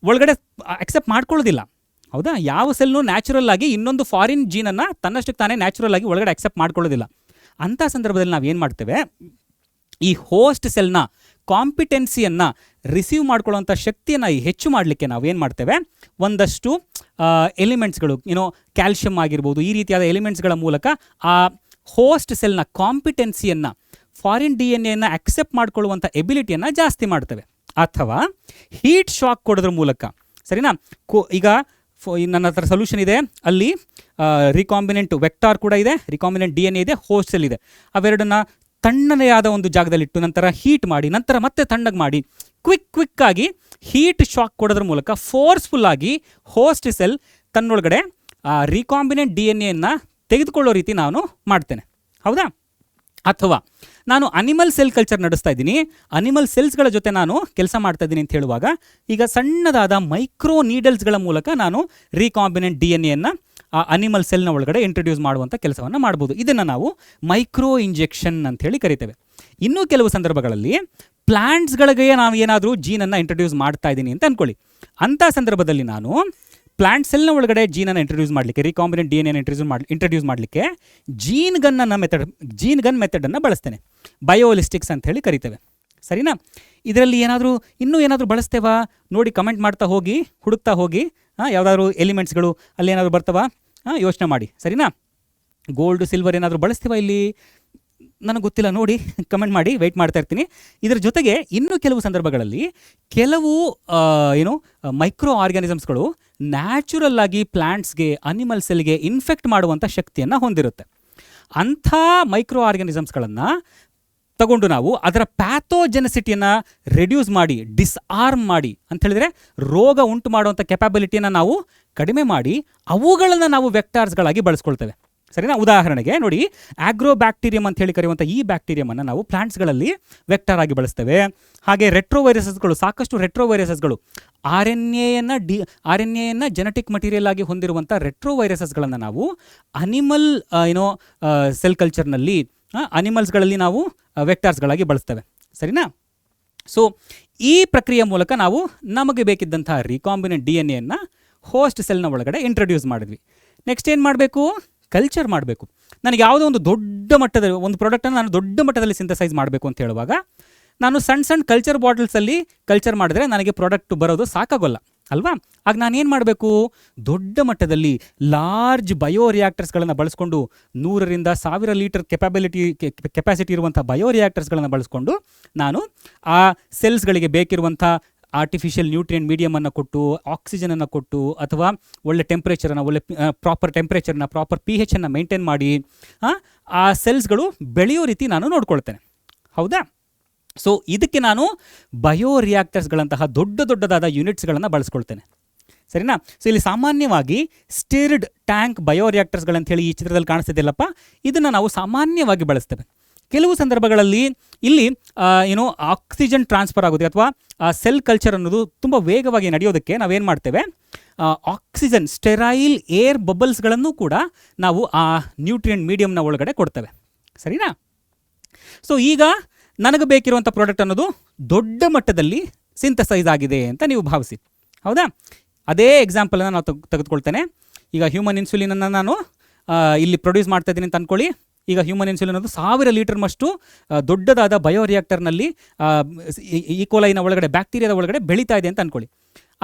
Speaker 1: ಒಳಗಡೆ ಅಕ್ಸೆಪ್ಟ್ ಮಾಡ್ಕೊಳ್ಳೋದಿಲ್ಲ, ಹೌದಾ? ಯಾವ ಸೆಲ್ನು ನ್ಯಾಚುರಲ್ ಆಗಿ ಇನ್ನೊಂದು ಫಾರಿನ್ ಜೀನನ್ನು ತನ್ನಷ್ಟಕ್ಕೆ ತಾನೇ ನ್ಯಾಚುರಲ್ ಆಗಿ ಒಳಗಡೆ ಅಕ್ಸೆಪ್ಟ್ ಮಾಡ್ಕೊಳ್ಳೋದಿಲ್ಲ. ಅಂಥ ಸಂದರ್ಭದಲ್ಲಿ ನಾವು ಏನು ಮಾಡ್ತೇವೆ, ಈ ಹೋಸ್ಟ್ ಸೆಲ್ನ ಕಾಂಪಿಟೆನ್ಸಿಯನ್ನು ರಿಸೀವ್ ಮಾಡ್ಕೊಳ್ಳೋಂಥ ಶಕ್ತಿಯನ್ನು ಹೆಚ್ಚು ಮಾಡಲಿಕ್ಕೆ ನಾವೇನು ಮಾಡ್ತೇವೆ, ಒಂದಷ್ಟು ಎಲಿಮೆಂಟ್ಸ್ಗಳು, ಕ್ಯಾಲ್ಶಿಯಂ ಆಗಿರ್ಬೋದು, ಈ ರೀತಿಯಾದ ಎಲಿಮೆಂಟ್ಸ್ಗಳ ಮೂಲಕ ಆ ಹೋಸ್ಟ್ ಸೆಲ್ನ ಕಾಂಪಿಟೆನ್ಸಿಯನ್ನು, ಫಾರಿನ್ DNA ಅಕ್ಸೆಪ್ಟ್ ಮಾಡ್ಕೊಳ್ಳುವಂಥ ಎಬಿಲಿಟಿಯನ್ನು ಜಾಸ್ತಿ ಮಾಡ್ತೇವೆ. ಅಥವಾ ಹೀಟ್ ಶಾಕ್ ಕೊಡೋದ್ರ ಮೂಲಕ, ಸರಿನಾ? ಈಗ ನನ್ನ ಹತ್ರ ಸೊಲ್ಯೂಷನ್ ಇದೆ, ಅಲ್ಲಿ ರೀಕಾಂಬಿನೆಂಟ್ ವೆಕ್ಟಾರ್ ಕೂಡ ಇದೆ, ರೀಕಾಂಬಿನೆಂಟ್ DNA ಇದೆ, ಹೋಸ್ಟ್ ಸೆಲ್ ಇದೆ. ಅವೆರಡನ್ನ ತಣ್ಣನೆಯಾದ ಒಂದು ಜಾಗದಲ್ಲಿಟ್ಟು ನಂತರ ಹೀಟ್ ಮಾಡಿ, ನಂತರ ಮತ್ತೆ ತಣ್ಣಗೆ ಮಾಡಿ, ಕ್ವಿಕ್ಕಾಗಿ ಹೀಟ್ ಶಾಕ್ ಕೊಡೋದ್ರ ಮೂಲಕ ಫೋರ್ಸ್ಫುಲ್ಲಾಗಿ ಹೋಸ್ಟ್ ಸೆಲ್ ತನ್ನೊಳಗಡೆ ರೀಕಾಂಬಿನೆಂಟ್ DNA ತೆಗೆದುಕೊಳ್ಳೋ ರೀತಿ ನಾನು ಮಾಡ್ತೇನೆ, ಹೌದಾ? ಅಥವಾ ನಾನು ಅನಿಮಲ್ ಸೆಲ್ ಕಲ್ಚರ್ ನಡೆಸ್ತಾ ಇದ್ದೀನಿ, ಅನಿಮಲ್ ಸೆಲ್ಸ್ಗಳ ಜೊತೆ ನಾನು ಕೆಲಸ ಮಾಡ್ತಾ ಇದ್ದೀನಿ ಅಂತ ಹೇಳುವಾಗ ಈಗ ಸಣ್ಣದಾದ ಮೈಕ್ರೋ ನೀಡಲ್ಸ್ಗಳ ಮೂಲಕ ನಾನು ರೀಕಾಂಬಿನೆಂಟ್ DNA ಆ ಅನಿಮಲ್ ಸೆಲ್ನ ಒಳಗಡೆ ಇಂಟ್ರೊಡ್ಯೂಸ್ ಮಾಡುವಂಥ ಕೆಲಸವನ್ನು ಮಾಡ್ಬೋದು. ಇದನ್ನು ನಾವು ಮೈಕ್ರೋ ಇಂಜೆಕ್ಷನ್ ಅಂತ ಹೇಳಿ ಕರಿತೇವೆ. ಇನ್ನೂ ಕೆಲವು ಸಂದರ್ಭಗಳಲ್ಲಿ ಪ್ಲಾಂಟ್ಸ್ಗಳಿಗೆ ನಾನು ಏನಾದರೂ ಜೀನನ್ನು ಇಂಟ್ರೊಡ್ಯೂಸ್ ಮಾಡ್ತಾ ಇದ್ದೀನಿ ಅಂತ ಅಂದ್ಕೊಳ್ಳಿ. ಅಂಥ ಸಂದರ್ಭದಲ್ಲಿ ನಾನು ಪ್ಲಾಂಟ್ ಸೆಲ್ನ ಒಳಗಡೆ ಜೀನನ್ನು ಇಂಟ್ರೊಡ್ಯೂಸ್ ಮಾಡಲಿಕ್ಕೆ, ರೀಕಾಂಬಿನೆಂಟ್ DNA ಇಂಟ್ರೊಡ್ಯೂಸ್ ಮಾಡಲಿಕ್ಕೆ ಜೀನ್ ಗನ್ ಮೆಥಡನ್ನು ಬಳಸ್ತೇನೆ. ಬಯೋಲಿಸ್ಟಿಕ್ಸ್ ಅಂತ ಹೇಳಿ ಕರಿತೇವೆ, ಸರಿನಾ? ಇದರಲ್ಲಿ ಇನ್ನೂ ಏನಾದರೂ ಬಳಸ್ತೇವಾ ನೋಡಿ, ಕಮೆಂಟ್ ಮಾಡ್ತಾ ಹೋಗಿ, ಹುಡುಕ್ತಾ ಹೋಗಿ. ಯಾವುದಾದ್ರು ಎಲಿಮೆಂಟ್ಸ್ಗಳು ಅಲ್ಲಿ ಏನಾದರೂ ಬರ್ತಾವಾ ಯೋಚನೆ ಮಾಡಿ, ಸರಿನಾ? ಗೋಲ್ಡ್, ಸಿಲ್ವರ್ ಏನಾದರೂ ಬಳಸ್ತೀವಾ ಇಲ್ಲಿ? ನನಗೆ ಗೊತ್ತಿಲ್ಲ, ನೋಡಿ ಕಮೆಂಟ್ ಮಾಡಿ, ವೆಯ್ಟ್ ಮಾಡ್ತಾ ಇರ್ತೀನಿ. ಇದರ ಜೊತೆಗೆ ಇನ್ನೂ ಕೆಲವು ಸಂದರ್ಭಗಳಲ್ಲಿ ಕೆಲವು ಮೈಕ್ರೋ ಆರ್ಗ್ಯಾನಿಸಮ್ಸ್ಗಳು ನ್ಯಾಚುರಲ್ ಆಗಿ ಪ್ಲಾಂಟ್ಸ್ಗೆ, ಅನಿಮಲ್ ಸೆಲ್ಗೆ ಇನ್ಫೆಕ್ಟ್ ಮಾಡುವಂಥ ಶಕ್ತಿಯನ್ನು ಹೊಂದಿರುತ್ತೆ. ಅಂಥ ಮೈಕ್ರೋ ಆರ್ಗ್ಯಾನಿಸಮ್ಸ್ಗಳನ್ನು ತಗೊಂಡು ನಾವು ಅದರ ಪ್ಯಾಥೋಜೆನಿಸಿಟಿಯನ್ನು ರೆಡ್ಯೂಸ್ ಮಾಡಿ, ಡಿಸ್ಆರ್ಮ್ ಮಾಡಿ ಅಂತ ಹೇಳಿದ್ರೆ ರೋಗ ಉಂಟು ಮಾಡುವಂಥ ಕೆಪಾಬಿಲಿಟಿಯನ್ನು ನಾವು ಕಡಿಮೆ ಮಾಡಿ ಅವುಗಳನ್ನು ನಾವು ವೆಕ್ಟಾರ್ಸ್ಗಳಾಗಿ ಬಳಸ್ಕೊಳ್ತೇವೆ, ಸರಿನಾ? ಉದಾಹರಣೆಗೆ ನೋಡಿ, ಆಗ್ರೋಬ್ಯಾಕ್ಟೀರಿಯಂ ಅಂತ ಹೇಳಿ ಕರೆಯುವಂಥ ಈ ಬ್ಯಾಕ್ಟೀರಿಯಮನ್ನು ನಾವು ಪ್ಲಾಂಟ್ಸ್ಗಳಲ್ಲಿ ವೆಕ್ಟಾರ್ ಆಗಿ ಬಳಸ್ತೇವೆ. ಹಾಗೆ ರೆಟ್ರೋವೈರಸಸ್ಗಳು, ಸಾಕಷ್ಟು ರೆಟ್ರೋವೈರಸಸ್ಗಳು, ಆರ್ ಎನ್ ಎಯನ್ನು ಜೆನೆಟಿಕ್ ಮಟೀರಿಯಲ್ ಆಗಿ ಹೊಂದಿರುವಂಥ ರೆಟ್ರೋವೈರಸಸ್ಗಳನ್ನು ನಾವು ಅನಿಮಲ್ ಸೆಲ್ ಕಲ್ಚರ್ನಲ್ಲಿ, ಅನಿಮಲ್ಸ್ಗಳಲ್ಲಿ ನಾವು ವೆಕ್ಟಾರ್ಸ್ಗಳಾಗಿ ಬಳಸ್ತೇವೆ, ಸರಿನಾ? ಸೊ ಈ ಪ್ರಕ್ರಿಯೆ ಮೂಲಕ ನಾವು ನಮಗೆ ಬೇಕಿದ್ದಂಥ ರೀಕಾಂಬಿನೆಂಟ್ DNA ಹೋಸ್ಟ್ ಸೆಲ್ನ ಒಳಗಡೆ ಇಂಟ್ರೊಡ್ಯೂಸ್ ಮಾಡಿದ್ವಿ. ನೆಕ್ಸ್ಟ್ ಏನು ಮಾಡಬೇಕು? ಕಲ್ಚರ್ ಮಾಡಬೇಕು. ನನಗೆ ಯಾವುದೋ ಒಂದು ದೊಡ್ಡ ಮಟ್ಟದ ಒಂದು ಪ್ರಾಡಕ್ಟನ್ನು ನಾನು ದೊಡ್ಡ ಮಟ್ಟದಲ್ಲಿ ಸಿಂಥಸೈಸ್ ಮಾಡಬೇಕು ಅಂತ ಹೇಳುವಾಗ ನಾನು ಸಣ್ಣ ಕಲ್ಚರ್ ಬಾಟಲ್ಸಲ್ಲಿ ಕಲ್ಚರ್ ಮಾಡಿದ್ರೆ ನನಗೆ ಪ್ರಾಡಕ್ಟ್ ಬರೋದು ಸಾಕಾಗೋಲ್ಲ. ಅಲ್ವಾ? ಆಗ ನಾನೇನು ಮಾಡಬೇಕು? ದೊಡ್ಡ ಮಟ್ಟದಲ್ಲಿ ಲಾರ್ಜ್ ಬಯೋ ರಿಯಾಕ್ಟರ್ಸ್ಗಳನ್ನು ಬಳಸ್ಕೊಂಡು 100ರಿಂದ 1000 ಲೀಟರ್ ಕೆಪಾಸಿಟಿ ಇರುವಂಥ ಬಯೋ ರಿಯಾಕ್ಟರ್ಸ್ಗಳನ್ನು ಬಳಸ್ಕೊಂಡು ನಾನು ಆ ಸೆಲ್ಸ್ಗಳಿಗೆ ಬೇಕಿರುವಂಥ ಆರ್ಟಿಫಿಷಿಯಲ್ ನ್ಯೂಟ್ರಿಯೆಂಟ್ ಮೀಡಿಯಮನ್ನು ಕೊಟ್ಟು, ಆಕ್ಸಿಜನನ್ನು ಕೊಟ್ಟು, ಅಥವಾ ಒಳ್ಳೆ ಟೆಂಪ್ರೇಚರನ್ನು, ಒಳ್ಳೆ ಪ್ರಾಪರ್ ಟೆಂಪ್ರೇಚರ್ನ, ಪ್ರಾಪರ್ pH ಅನ್ನು ಮೇಂಟೈನ್ ಮಾಡಿ ಆ ಸೆಲ್ಸ್ಗಳು ಬೆಳೆಯೋ ರೀತಿ ನಾನು ನೋಡ್ಕೊಳ್ತೇನೆ. ಹೌದಾ? ಸೊ ಇದಕ್ಕೆ ನಾನು ಬಯೋ ರಿಯಾಕ್ಟರ್ಸ್ಗಳಂತಹ ದೊಡ್ಡದಾದ ಯೂನಿಟ್ಸ್ಗಳನ್ನು ಬಳಸ್ಕೊಳ್ತೇನೆ. ಸರಿನಾ? ಸೊ ಇಲ್ಲಿ ಸಾಮಾನ್ಯವಾಗಿ ಸ್ಟಿರ್ಡ್ ಟ್ಯಾಂಕ್ ಬಯೋ ರಿಯಾಕ್ಟರ್ಸ್ಗಳಂತ ಹೇಳಿ ಈ ಚಿತ್ರದಲ್ಲಿ ಕಾಣಿಸ್ತಿದೆಯಲ್ಲಪ್ಪ, ಇದನ್ನು ನಾವು ಸಾಮಾನ್ಯವಾಗಿ ಬಳಸ್ತೇವೆ. ಕೆಲವು ಸಂದರ್ಭಗಳಲ್ಲಿ ಇಲ್ಲಿ ಆಕ್ಸಿಜನ್ ಟ್ರಾನ್ಸ್ಫರ್ ಆಗೋದು ಅಥವಾ ಸೆಲ್ ಕಲ್ಚರ್ ಅನ್ನೋದು ತುಂಬ ವೇಗವಾಗಿ ನಡೆಯೋದಕ್ಕೆ ನಾವೇನು ಮಾಡ್ತೇವೆ? ಆಕ್ಸಿಜನ್ ಸ್ಟೆರೈಲ್ ಏರ್ ಬಬಲ್ಸ್ಗಳನ್ನು ಕೂಡ ನಾವು ಆ ನ್ಯೂಟ್ರಿಯೆಂಟ್ ಮೀಡಿಯಮ್ನ ಒಳಗಡೆ ಕೊಡ್ತೇವೆ. ಸರಿನಾ? ಸೊ ಈಗ ನನಗೆ ಬೇಕಿರುವಂಥ ಪ್ರಾಡಕ್ಟ್ ಅನ್ನೋದು ದೊಡ್ಡ ಮಟ್ಟದಲ್ಲಿ ಸಿಂಥಸೈಸ್ ಆಗಿದೆ ಅಂತ ನೀವು ಭಾವಿಸಿ. ಹೌದಾ? ಅದೇ ಎಕ್ಸಾಂಪಲನ್ನು ನಾವು ತೆಗೆದುಕೊಳ್ತೇನೆ. ಈಗ ಹ್ಯೂಮನ್ ಇನ್ಸುಲಿನನ್ನು ನಾನು ಇಲ್ಲಿ ಪ್ರೊಡ್ಯೂಸ್ ಮಾಡ್ತಾ ಇದ್ದೀನಿ ಅಂತ ಅಂದ್ಕೊಳ್ಳಿ. ಈಗ ಹ್ಯೂಮನ್ ಇನ್ಸುಲಿನ್ ಅದು 1000 ಲೀಟರ್ನಷ್ಟು ದೊಡ್ಡದಾದ ಬಯೋ ರಿಯಾಕ್ಟರ್ನಲ್ಲಿ ಈಕೋಲೈನ ಒಳಗಡೆ, ಬ್ಯಾಕ್ಟೀರಿಯಾದ ಒಳಗಡೆ ಬೆಳೀತಾ ಇದೆ ಅಂತ ಅಂದ್ಕೊಳ್ಳಿ.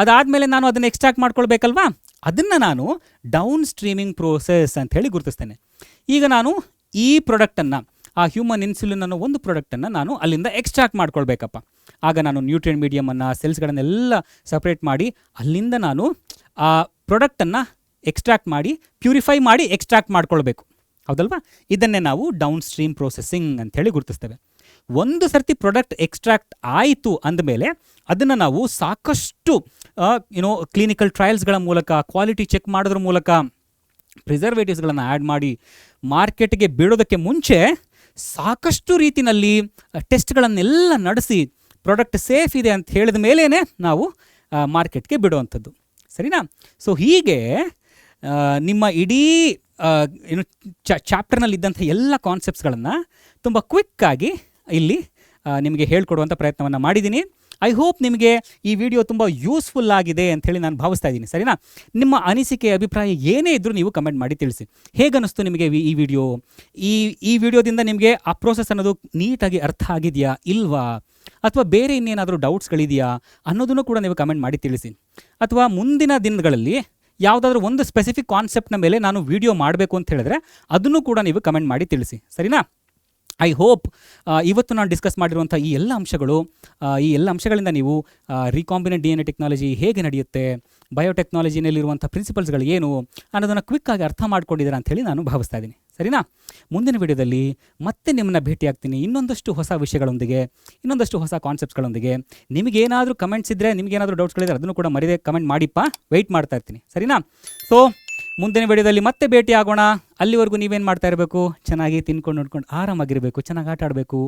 Speaker 1: ಅದಾದಮೇಲೆ ನಾನು ಅದನ್ನು ಎಕ್ಸ್ಟ್ರಾಕ್ಟ್ ಮಾಡ್ಕೊಳ್ಬೇಕಲ್ವಾ? ಅದನ್ನು ನಾನು ಡೌನ್ ಸ್ಟ್ರೀಮಿಂಗ್ ಪ್ರೋಸೆಸ್ ಅಂತ ಹೇಳಿ ಗುರುತಿಸ್ತೇನೆ. ಈಗ ನಾನು ಈ ಪ್ರಾಡಕ್ಟನ್ನು, ಆ ಹ್ಯೂಮನ್ ಇನ್ಸುಲಿನ್ ಅನ್ನೋ ಒಂದು ಪ್ರಾಡಕ್ಟನ್ನು ನಾನು ಅಲ್ಲಿಂದ ಎಕ್ಸ್ಟ್ರಾಕ್ಟ್ ಮಾಡ್ಕೊಳ್ಬೇಕಪ್ಪ. ಆಗ ನಾನು ನ್ಯೂಟ್ರಿಯೆಂಟ್ ಮೀಡಿಯಮನ್ನು, ಸೆಲ್ಸ್ಗಳನ್ನೆಲ್ಲ ಸಪ್ರೇಟ್ ಮಾಡಿ ಅಲ್ಲಿಂದ ನಾನು ಆ ಪ್ರಾಡಕ್ಟನ್ನು ಎಕ್ಸ್ಟ್ರಾಕ್ಟ್ ಮಾಡಿ, ಪ್ಯೂರಿಫೈ ಮಾಡಿ ಎಕ್ಸ್ಟ್ರಾಕ್ಟ್ ಮಾಡ್ಕೊಳ್ಬೇಕು. ಹೌದಲ್ವಾ? ಇದನ್ನೇ ನಾವು ಡೌನ್ ಸ್ಟ್ರೀಮ್ ಪ್ರೋಸೆಸ್ಸಿಂಗ್ ಅಂಥೇಳಿ ಗುರುತಿಸ್ತೇವೆ. ಒಂದು ಸರ್ತಿ ಪ್ರಾಡಕ್ಟ್ ಎಕ್ಸ್ಟ್ರಾಕ್ಟ್ ಆಯಿತು ಅಂದಮೇಲೆ ಅದನ್ನು ನಾವು ಸಾಕಷ್ಟು ಕ್ಲಿನಿಕಲ್ ಟ್ರಯಲ್ಸ್ಗಳ ಮೂಲಕ, ಕ್ವಾಲಿಟಿ ಚೆಕ್ ಮಾಡೋದ್ರ ಮೂಲಕ, ಪ್ರಿಸರ್ವೇಟಿವ್ಸ್ಗಳನ್ನು ಆ್ಯಡ್ ಮಾಡಿ ಮಾರ್ಕೆಟ್ಗೆ ಬಿಡೋದಕ್ಕೆ ಮುಂಚೆ ಸಾಕಷ್ಟು ರೀತಿಯಲ್ಲಿ ಟೆಸ್ಟ್ಗಳನ್ನೆಲ್ಲ ನಡೆಸಿ ಪ್ರಾಡಕ್ಟ್ ಸೇಫ್ ಇದೆ ಅಂತ ಹೇಳಿದ ಮೇಲೇ ನಾವು ಮಾರ್ಕೆಟ್ಗೆ ಬಿಡುವಂಥದ್ದು. ಸರಿನಾ? ಸೊ ಹೀಗೆ ನಿಮ್ಮ ಇಡೀ ಚಾಪ್ಟರ್ನಲ್ಲಿದ್ದಂಥ ಎಲ್ಲ ಕಾನ್ಸೆಪ್ಟ್ಸ್ಗಳನ್ನು ತುಂಬ ಕ್ವಿಕ್ಕಾಗಿ ಇಲ್ಲಿ ನಿಮಗೆ ಹೇಳ್ಕೊಡುವಂಥ ಪ್ರಯತ್ನವನ್ನು ಮಾಡಿದ್ದೀನಿ. ಐ ಹೋಪ್ ನಿಮಗೆ ಈ ವಿಡಿಯೋ ತುಂಬ ಯೂಸ್ಫುಲ್ ಆಗಿದೆ ಅಂಥೇಳಿ ನಾನು ಭಾವಿಸ್ತಾ ಇದ್ದೀನಿ. ಸರಿನಾ? ನಿಮ್ಮ ಅನಿಸಿಕೆ, ಅಭಿಪ್ರಾಯ ಏನೇ ಇದ್ದರೂ ನೀವು ಕಮೆಂಟ್ ಮಾಡಿ ತಿಳಿಸಿ. ಹೇಗನ್ನಿಸ್ತು ನಿಮಗೆ ಈ ವಿಡಿಯೋ? ಈ ವಿಡಿಯೋದಿಂದ ನಿಮಗೆ ಆ ಪ್ರೋಸೆಸ್ ಅನ್ನೋದು ನೀಟಾಗಿ ಅರ್ಥ ಆಗಿದೆಯಾ ಇಲ್ವಾ? ಅಥವಾ ಬೇರೆ ಇನ್ನೇನಾದರೂ ಡೌಟ್ಸ್ಗಳಿದೆಯಾ ಅನ್ನೋದನ್ನು ಕೂಡ ನೀವು ಕಮೆಂಟ್ ಮಾಡಿ ತಿಳಿಸಿ. ಅಥವಾ ಮುಂದಿನ ದಿನಗಳಲ್ಲಿ ಯಾವುದಾದ್ರೂ ಒಂದು ಸ್ಪೆಸಿಫಿಕ್ ಕಾನ್ಸೆಪ್ಟ್ನ ಮೇಲೆ ನಾನು ವಿಡಿಯೋ ಮಾಡಬೇಕು ಅಂತ ಹೇಳಿದ್ರೆ ಅದನ್ನು ಕೂಡ ನೀವು ಕಮೆಂಟ್ ಮಾಡಿ ತಿಳಿಸಿ. ಸರಿನಾ? ಐ ಹೋಪ್ ಇವತ್ತು ನಾನು ಡಿಸ್ಕಸ್ ಮಾಡಿರುವಂಥ ಈ ಎಲ್ಲ ಅಂಶಗಳಿಂದ ನೀವು ರೀಕಾಂಬಿನೆಂಟ್ DNA ಟೆಕ್ನಾಲಜಿ ಹೇಗೆ ನಡೆಯುತ್ತೆ, ಬಯೋಟೆಕ್ನಾಲಜಿನಲ್ಲಿರುವಂಥ ಪ್ರಿನ್ಸಿಪಲ್ಸ್ಗಳು ಏನು ಅನ್ನೋದನ್ನು ಕ್ವಿಕ್ಕಾಗಿ ಅರ್ಥ ಮಾಡ್ಕೊಂಡಿದ್ದೀರಾ ಅಂಥೇಳಿ ನಾನು ಭಾವಿಸ್ತಾ ಇದ್ದೀನಿ. ಸರಿನಾ? ಮುಂದಿನ ವಿಡಿಯೋದಲ್ಲಿ ಮತ್ತೆ ನಿಮ್ಮನ್ನು ಭೇಟಿಯಾಗ್ತೀನಿ ಇನ್ನೊಂದಷ್ಟು ಹೊಸ ವಿಷಯಗಳೊಂದಿಗೆ, ಇನ್ನೊಂದಷ್ಟು ಹೊಸ ಕಾನ್ಸೆಪ್ಟ್ಸ್ಗಳೊಂದಿಗೆ. ನಿಮಗೇನಾದರೂ ಕಮೆಂಟ್ಸ್ ಇದ್ದರೆ, ನಿಮಗೇನಾದರೂ ಡೌಟ್ಸ್ಗಳಿದ್ರೆ ಅದನ್ನು ಕೂಡ ಮರಿದೇ ಕಮೆಂಟ್ ಮಾಡಿಪ್ಪ, ವೆಯ್ಟ್ ಮಾಡ್ತಾ ಇರ್ತೀನಿ. ಸರಿನಾ? ಸೊ ಮುಂದಿನ ವಿಡಿಯೋದಲ್ಲಿ ಮತ್ತೆ ಭೇಟಿ ಆಗೋಣ. ಅಲ್ಲಿವರೆಗೂ ನೀವೇನು ಮಾಡ್ತಾ ಇರಬೇಕು? ಚೆನ್ನಾಗಿ ತಿನ್ಕೊಂಡು ನೋಡ್ಕೊಂಡು ಆರಾಮಾಗಿರಬೇಕು, ಚೆನ್ನಾಗಿ ಆಟ ಆಡಬೇಕು,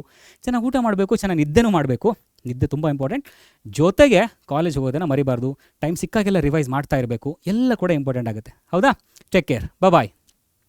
Speaker 1: ಚೆನ್ನಾಗಿ ಊಟ ಮಾಡಬೇಕು, ಚೆನ್ನಾಗಿ ನಿದ್ದೆನೂ ಮಾಡಬೇಕು. ನಿದ್ದೆ ತುಂಬ ಇಂಪಾರ್ಟೆಂಟ್. ಜೊತೆಗೆ ಕಾಲೇಜ್ ಹೋಗೋದನ್ನು ಮರಿಬಾರ್ದು. ಟೈಮ್ ಸಿಕ್ಕಾಗೆಲ್ಲ ರಿವೈಸ್ ಮಾಡ್ತಾ ಇರಬೇಕು. ಎಲ್ಲ ಕೂಡ ಇಂಪಾರ್ಟೆಂಟ್ ಆಗುತ್ತೆ. ಹೌದಾ? Take care. ಬಾಯ್.